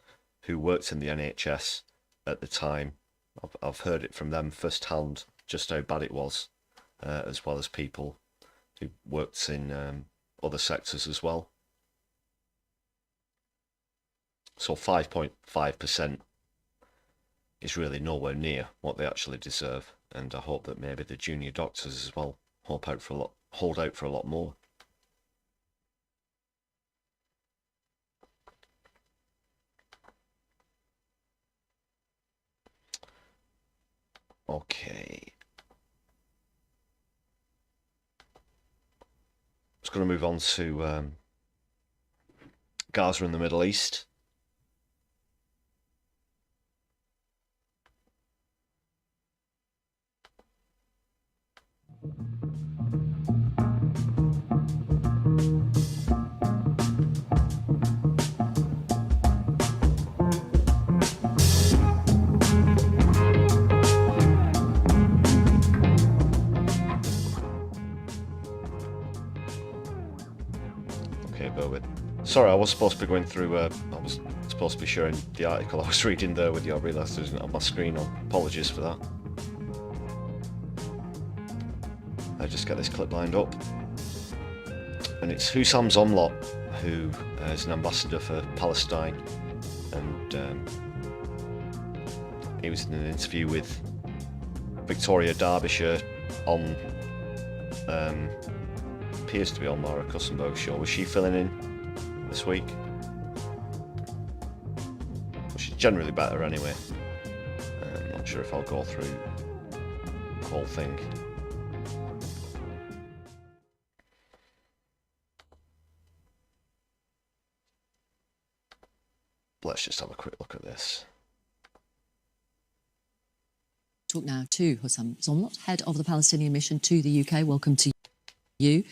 who worked in the NHS at the time, I've heard it from them firsthand just how bad it was, as well as people who worked in other sectors as well. So 5.5% is really nowhere near what they actually deserve, and I hope that maybe the junior doctors as well hold out for a lot more. Okay. Just going to move on to Gaza in the Middle East. Sorry, I was supposed to be going through, I was supposed to be sharing the article I was reading there with you. I realised it wasn't on my screen. Apologies for that. I just get this clip lined up. And it's Hussam Zomlot, who is an ambassador for Palestine. And he was in an interview with Victoria Derbyshire on, appears to be on Laura Kussenberg's show. Was she filling in this week? Well, she's generally better anyway. I'm not sure if I'll go through the whole thing. Let's just have a quick look at this. Talk now to Hussam Zomlot, head of the Palestinian mission to the UK. Welcome to you.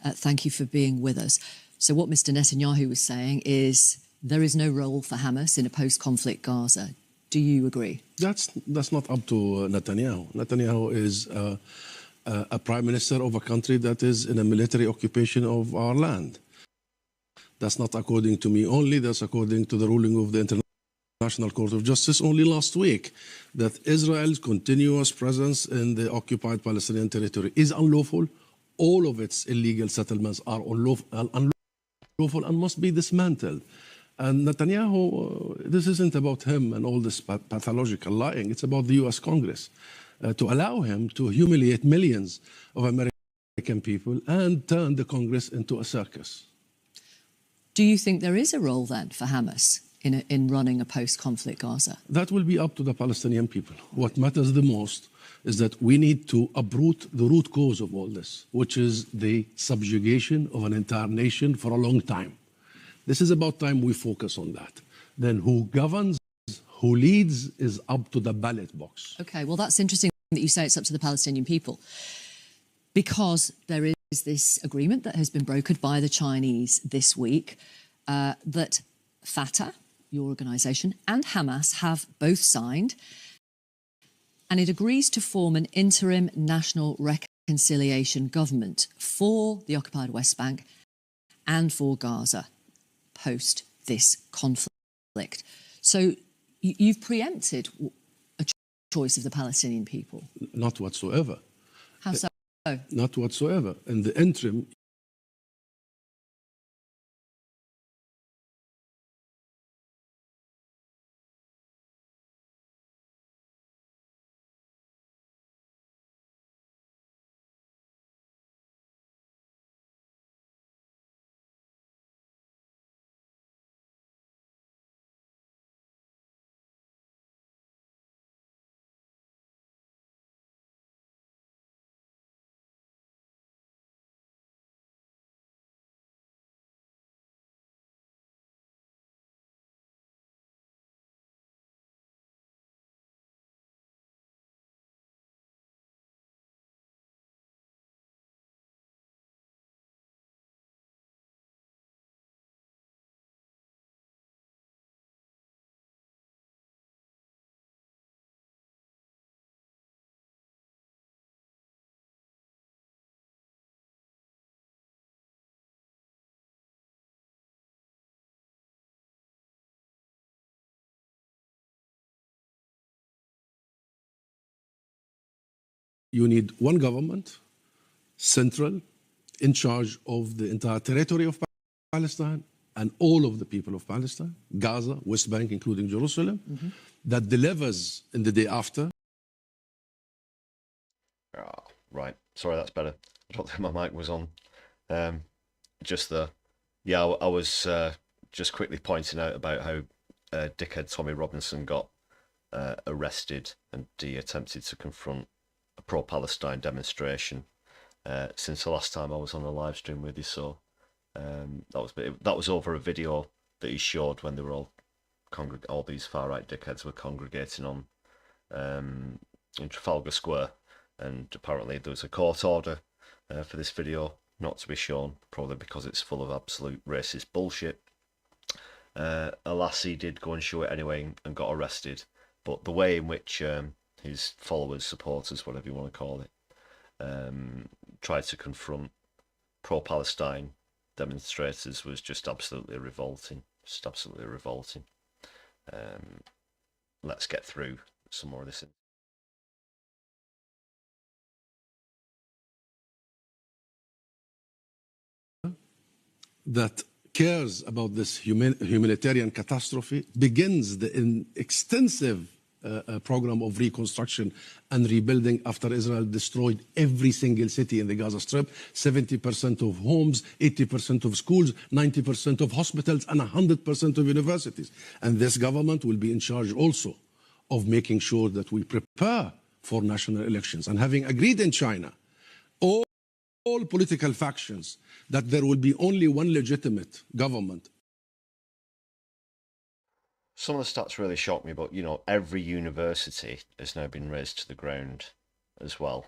Thank you for being with us. So what Mr. Netanyahu was saying is there is no role for Hamas in a post-conflict Gaza. Do you agree? That's not up to Netanyahu. Netanyahu is a prime minister of a country that is in a military occupation of our land. That's not according to me only. That's according to the ruling of the International Court of Justice only last week, that Israel's continuous presence in the occupied Palestinian territory is unlawful. All of its illegal settlements are unlawful and must be dismantled. And Netanyahu, this isn't about him and all this pathological lying. It's about the US Congress to allow him to humiliate millions of American people and turn the Congress into a circus. Do you think there is a role then for Hamas in running a post-conflict Gaza? That will be up to the Palestinian people. What matters the most is that we need to uproot the root cause of all this, which is the subjugation of an entire nation for a long time. This is about time we focus on that. Then who governs, who leads, is up to the ballot box. Okay, well, that's interesting that you say it's up to the Palestinian people, because there is this agreement that has been brokered by the Chinese this week that Fatah, your organisation, and Hamas have both signed, and it agrees to form an interim national reconciliation government for the occupied West Bank and for Gaza post this conflict. So you've preempted a choice of the Palestinian people? Not whatsoever. How so? Not whatsoever. In the interim, you need one government, central, in charge of the entire territory of Palestine and all of the people of Palestine, Gaza, West Bank, including Jerusalem, that delivers in the day after. Oh, right. Sorry, that's better. I don't think my mic was on. Just the... Yeah, I was just quickly pointing out about how dickhead Tommy Robinson got arrested and he attempted to confront a pro-Palestine demonstration since the last time I was on a live stream with you. So that was over a video that he showed when they were all these far-right dickheads were congregating on in Trafalgar Square, and apparently there was a court order for this video not to be shown, probably because it's full of absolute racist bullshit. Alas, he did go and show it anyway and got arrested, but the way in which his followers, supporters, whatever you want to call it, tried to confront pro-Palestine demonstrators was just absolutely revolting. Just absolutely revolting. Let's get through some more of this. That cares about this humanitarian catastrophe begins the extensive program of reconstruction and rebuilding after Israel destroyed every single city in the Gaza Strip, 70% of homes, 80% of schools, 90% of hospitals, and 100% of universities. And this government will be in charge also of making sure that we prepare for national elections. And having agreed in China, all political factions, that there will be only one legitimate government. Some of the stats really shocked me, but, you know, every university has now been razed to the ground as well.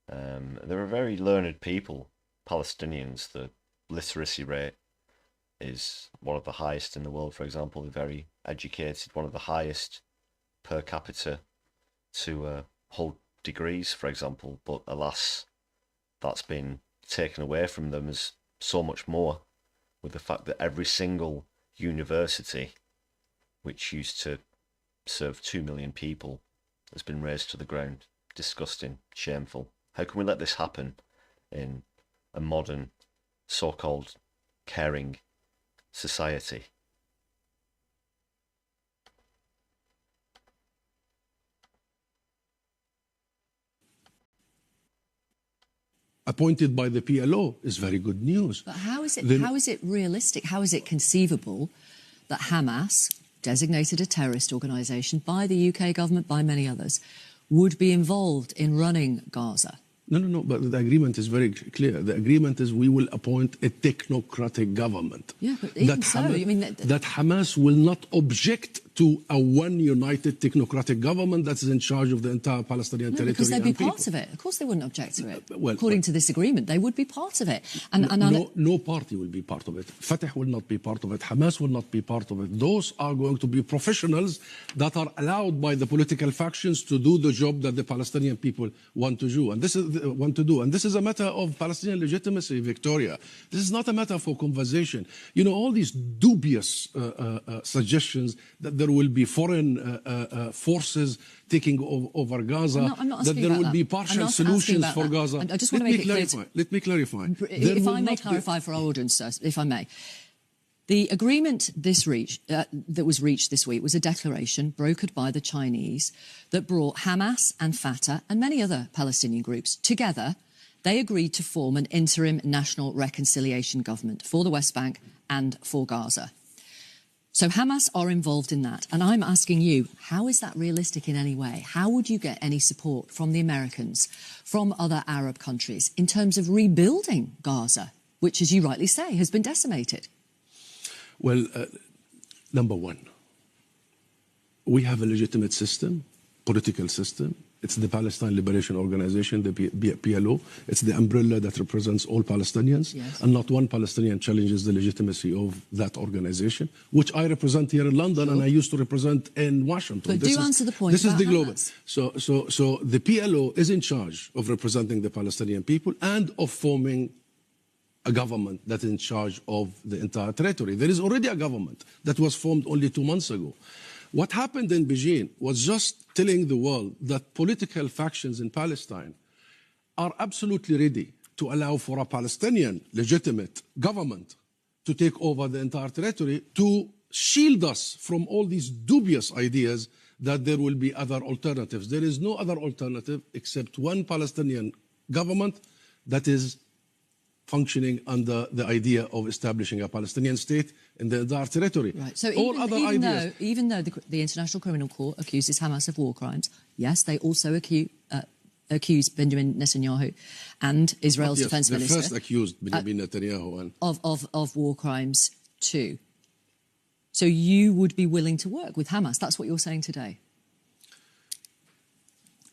There are very learned people, Palestinians. The literacy rate is one of the highest in the world, for example. They're very educated, one of the highest per capita to hold degrees, for example. But alas, that's been taken away from them as so much more, with the fact that every single university, which used to serve 2 million people, has been razed to the ground. Disgusting, shameful. How can we let this happen in a modern, so-called caring society? Appointed by the PLO is very good news. But how is it realistic? How is it conceivable that Hamas, designated a terrorist organisation by the UK government, by many others, would be involved in running Gaza? No, but the agreement is very clear. The agreement is we will appoint a technocratic government. Yeah, but even so, I mean... That Hamas will not object to a one united technocratic government that is in charge of the entire Palestinian territory. Because they'd be part of it. Of course they wouldn't object to it. According to this agreement, they would be part of it. No party will be part of it. Fatah will not be part of it. Hamas will not be part of it. Those are going to be professionals that are allowed by the political factions to do the job that the Palestinian people want to do. And this is a matter of Palestinian legitimacy, Victoria. This is not a matter for conversation. You know, all these dubious suggestions that there will be foreign forces taking over Gaza, that there will be partial solutions for Gaza. I just want to make it clear. Let me clarify. If I may clarify for our audience, sir, if I may. The agreement that was reached this week was a declaration brokered by the Chinese that brought Hamas and Fatah and many other Palestinian groups together. They agreed to form an interim national reconciliation government for the West Bank and for Gaza. So Hamas are involved in that. And I'm asking you, how is that realistic in any way? How would you get any support from the Americans, from other Arab countries, in terms of rebuilding Gaza, which, as you rightly say, has been decimated? Well, number one, we have a legitimate system, political system. It's the Palestine Liberation Organization, the PLO. It's the umbrella that represents all Palestinians. Yes. And not one Palestinian challenges the legitimacy of that organization, which I represent here in London and I used to represent in Washington. But answer the point. This is the global. So the PLO is in charge of representing the Palestinian people and of forming a government that is in charge of the entire territory. There is already a government that was formed only 2 months ago. What happened in Beijing was just telling the world that political factions in Palestine are absolutely ready to allow for a Palestinian legitimate government to take over the entire territory, to shield us from all these dubious ideas that there will be other alternatives. There is no other alternative except one Palestinian government that is functioning under the idea of establishing a Palestinian state in the entire territory. Right. So all other ideas. Even though the International Criminal Court accuses Hamas of war crimes, yes, they also accuse Benjamin Netanyahu and Israel's defense minister. The first accused Benjamin Netanyahu and of war crimes too. So you would be willing to work with Hamas? That's what you're saying today.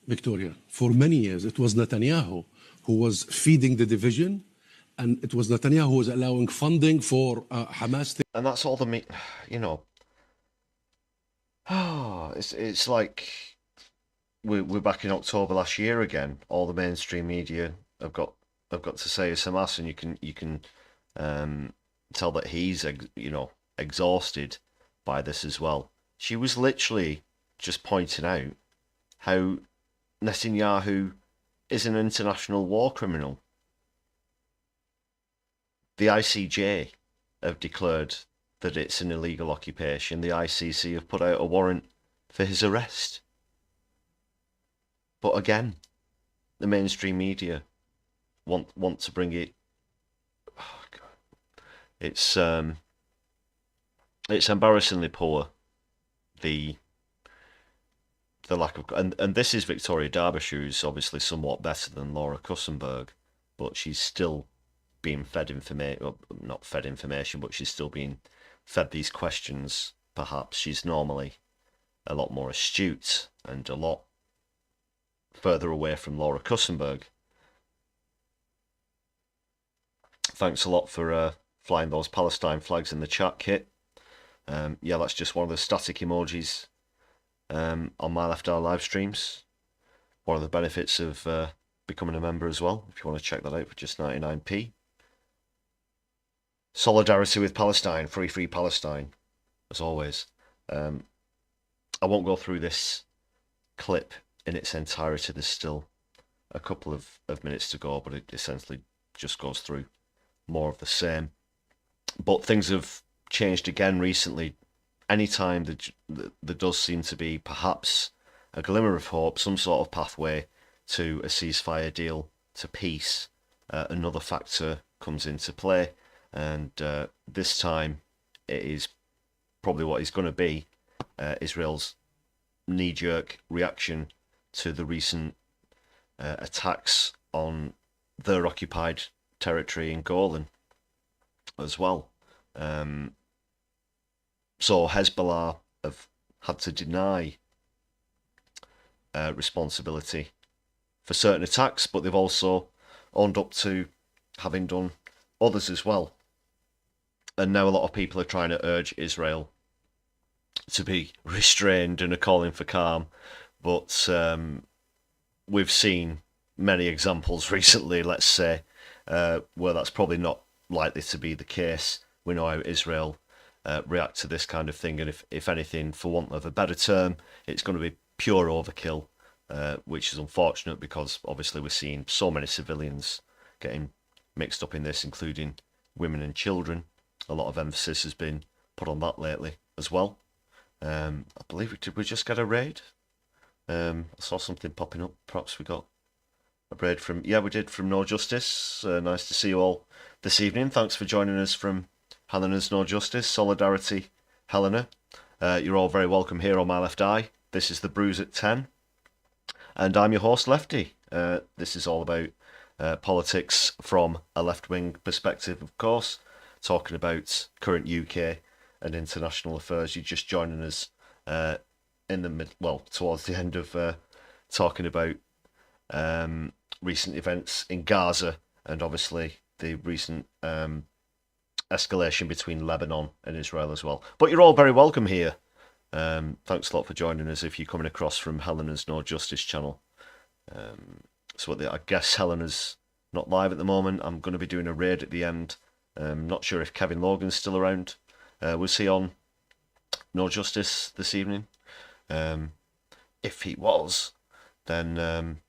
Victoria, for many years it was Netanyahu who was feeding the division, and it was Netanyahu who was allowing funding for Hamas. And that's all you know. It's like we're back in October last year again. All the mainstream media have got to say it's Hamas, and you can tell that he's exhausted by this as well. She was literally just pointing out how Netanyahu is an international war criminal. The ICJ have declared that it's an illegal occupation. The ICC have put out a warrant for his arrest. But again, the mainstream media want to bring it. Oh God. It's embarrassingly poor. The lack of, and this is Victoria Derbyshire, who's obviously somewhat better than Laura Kussenberg, but she's still being fed information, well, not fed information, but she's still being fed these questions. Perhaps she's normally a lot more astute and a lot further away from Laura Kussenberg. Thanks a lot for flying those Palestine flags in the chat, Kit. Yeah, that's just one of the static emojis on my Left Eye live streams. One of the benefits of becoming a member as well, if you want to check that out for just 99p. Solidarity with Palestine, free Palestine, as always. I won't go through this clip in its entirety. There's still a couple of minutes to go, but it essentially just goes through more of the same. But things have changed again recently. Anytime there does seem to be perhaps a glimmer of hope, some sort of pathway to a ceasefire deal, to peace, another factor comes into play. And this time it is probably what is going to be Israel's knee-jerk reaction to the recent attacks on their occupied territory in Golan as well. So Hezbollah have had to deny responsibility for certain attacks, but they've also owned up to having done others as well. And now a lot of people are trying to urge Israel to be restrained and are calling for calm. But we've seen many examples recently, let's say, where that's probably not likely to be the case. We know how Israel react to this kind of thing, and if anything, for want of a better term, it's going to be pure overkill, which is unfortunate because obviously we're seeing so many civilians getting mixed up in this, including women and children. A lot of emphasis has been put on that lately as well. I believe we just get a raid? I saw something popping up. Perhaps we got a raid from... Yeah, we did, from No Justice. Nice to see you all this evening. Thanks for joining us from Helena's No Justice. Solidarity, Helena. You're all very welcome here on My Left Eye. This is the Brews at 10. And I'm your host, Lefty. This is all about politics from a left-wing perspective, of course. Talking about current UK and international affairs. You're just joining us in the towards the end of talking about recent events in Gaza and obviously the recent escalation between Lebanon and Israel as well. But you're all very welcome here. Thanks a lot for joining us if you're coming across from Helena's No Justice channel. I guess Helena's not live at the moment. I'm going to be doing a raid at the end. Not sure if Kevin Logan's still around. Was he on No Justice this evening. If he was, then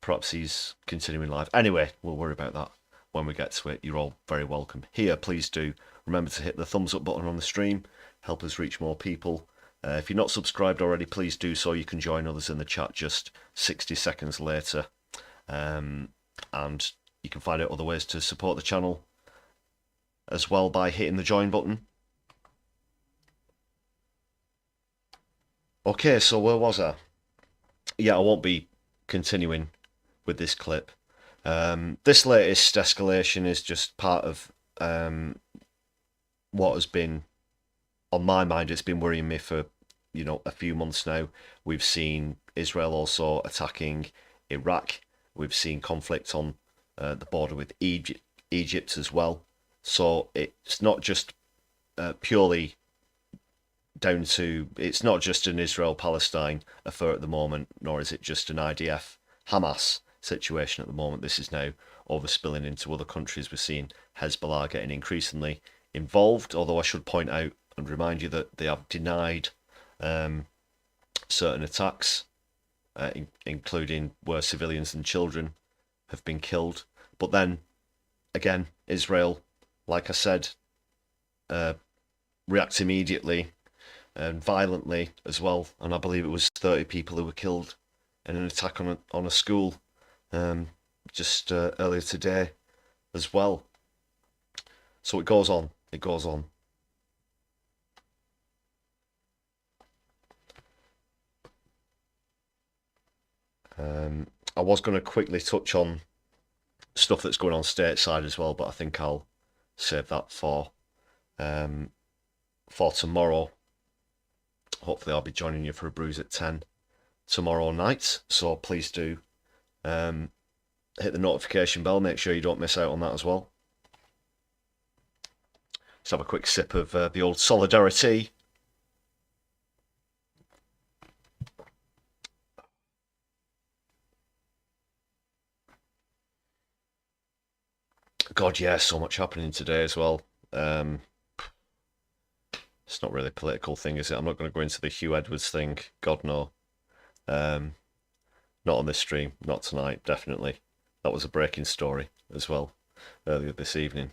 perhaps he's continuing live. Anyway, we'll worry about that when we get to it. You're all very welcome here. Please do remember to hit the thumbs up button on the stream. Help us reach more people. If you're not subscribed already, please do so. You can join others in the chat just 60 seconds later. And you can find out other ways to support the channel as well by hitting the join button. Okay, so where was I? Yeah, I won't be continuing with this clip. This latest escalation is just part of what has been on my mind. It's been worrying me for, you know, a few months now. We've seen Israel also attacking Iraq. We've seen conflict on the border with Egypt as well. So it's not just purely down to, it's not just an Israel-Palestine affair at the moment, nor is it just an IDF-Hamas situation at the moment. This is now overspilling into other countries. We're seeing Hezbollah getting increasingly involved, although I should point out and remind you that they have denied certain attacks, including where civilians and children have been killed. But then, again, Israel, like I said, reacts immediately and violently as well. And I believe it was 30 people who were killed in an attack on a school just earlier today as well. So it goes on. It goes on. I was going to quickly touch on stuff that's going on stateside as well, but I think I'll save that for tomorrow. Hopefully I'll be joining you for a brews at 10 tomorrow night, so please do hit the notification bell. Make sure you don't miss out on that as well. Let's have a quick sip of the old Solidari-Tea. God, yeah, so much happening today as well. It's not really a political thing, is it? I'm not going to go into the Hugh Edwards thing. God, no. Not on this stream. Not tonight, definitely. That was a breaking story as well earlier this evening.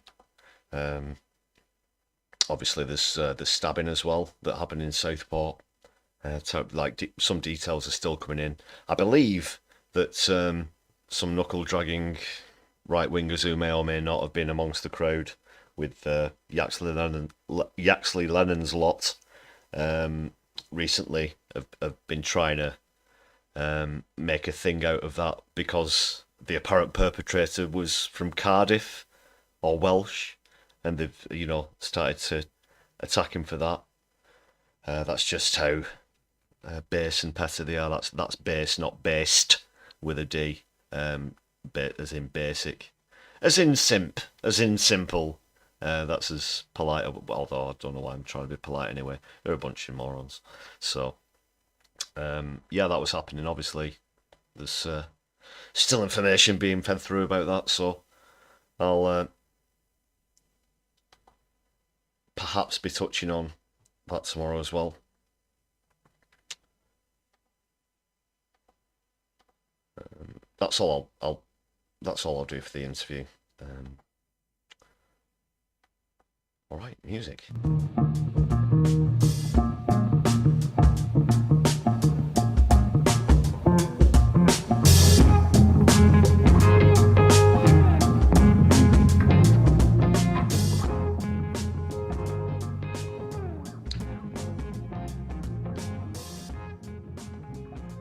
Obviously, there's the stabbing as well that happened in Southport. Some details are still coming in. I believe that some knuckle-dragging right-wingers who may or may not have been amongst the crowd with Yaxley Lennon's lot recently have been trying to make a thing out of that because the apparent perpetrator was from Cardiff or Welsh, and they've, you know, started to attack him for that. That's just how base and petty they are. That's base, not based with a D. As in basic, as in simp, as in simple. That's as polite, although I don't know why I'm trying to be polite anyway. They're a bunch of morons. So, yeah, that was happening. Obviously, there's still information being fed through about that, so I'll perhaps be touching on that tomorrow as well. That's all I'll do for the interview. All right, music.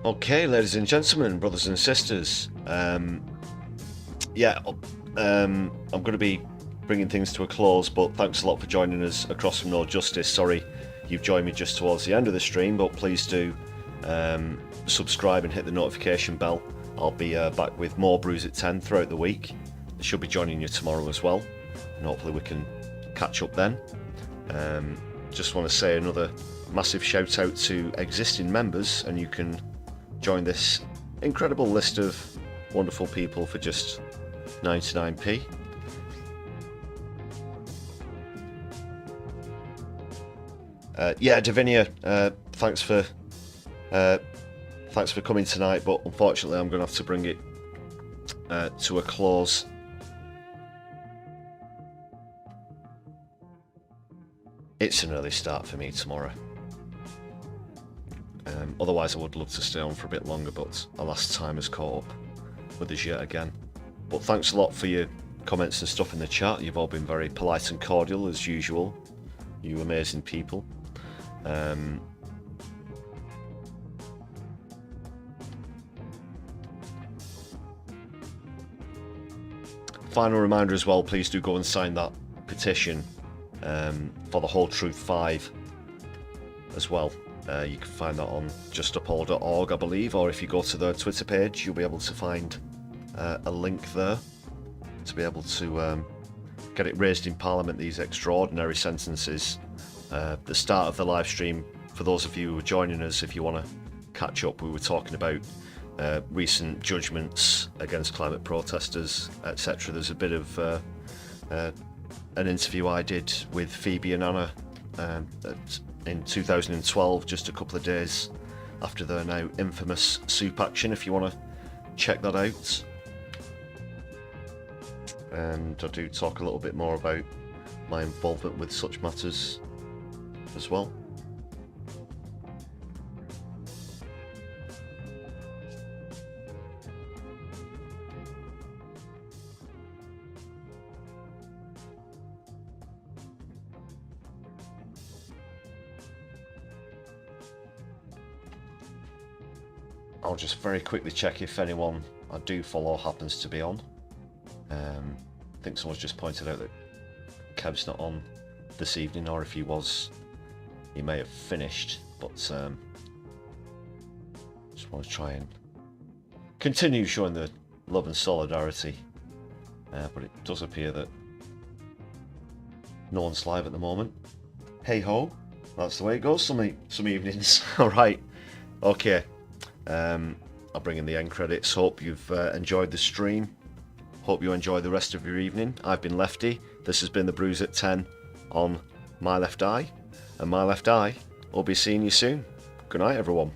Okay, ladies and gentlemen, brothers and sisters, yeah, I'm going to be bringing things to a close, but thanks a lot for joining us across from No Justice. Sorry you've joined me just towards the end of the stream, but please do subscribe and hit the notification bell. I'll be back with more brews at 10 throughout the week. I should be joining you tomorrow as well, and hopefully we can catch up then. Just want to say another massive shout out to existing members, and you can join this incredible list of wonderful people for just 99p. Yeah, Davinia, thanks for coming tonight, but unfortunately I'm going to have to bring it to a close. It's an early start for me tomorrow. Otherwise I would love to stay on for a bit longer, but alas, time has caught up with us yet again. But thanks a lot for your comments and stuff in the chat. You've all been very polite and cordial as usual. You amazing people. Final reminder as well, please do go and sign that petition for the Whole Truth 5 as well. You can find that on justupall.org, I believe, or if you go to the Twitter page, you'll be able to find a link there to be able to get it raised in Parliament, these extraordinary sentences. The start of the live stream, for those of you who are joining us, if you want to catch up, we were talking about recent judgments against climate protesters, etc. There's a bit of an interview I did with Phoebe and Anna in 2012, just a couple of days after their now infamous soup action, if you want to check that out. And I do talk a little bit more about my involvement with such matters as well. I'll just very quickly check if anyone I do follow happens to be on. I think someone's just pointed out that Kev's not on this evening, or if he was, he may have finished, but just want to try and continue showing the love and solidarity, but it does appear that no one's live at the moment. Hey ho, that's the way it goes some evenings. Alright, okay. I'll bring in the end credits. Hope you've enjoyed the stream. Hope you enjoy the rest of your evening. I've been Lefty. This has been the Brews at 10 on My Left Eye. And My Left Eye will be seeing you soon. Good night, everyone.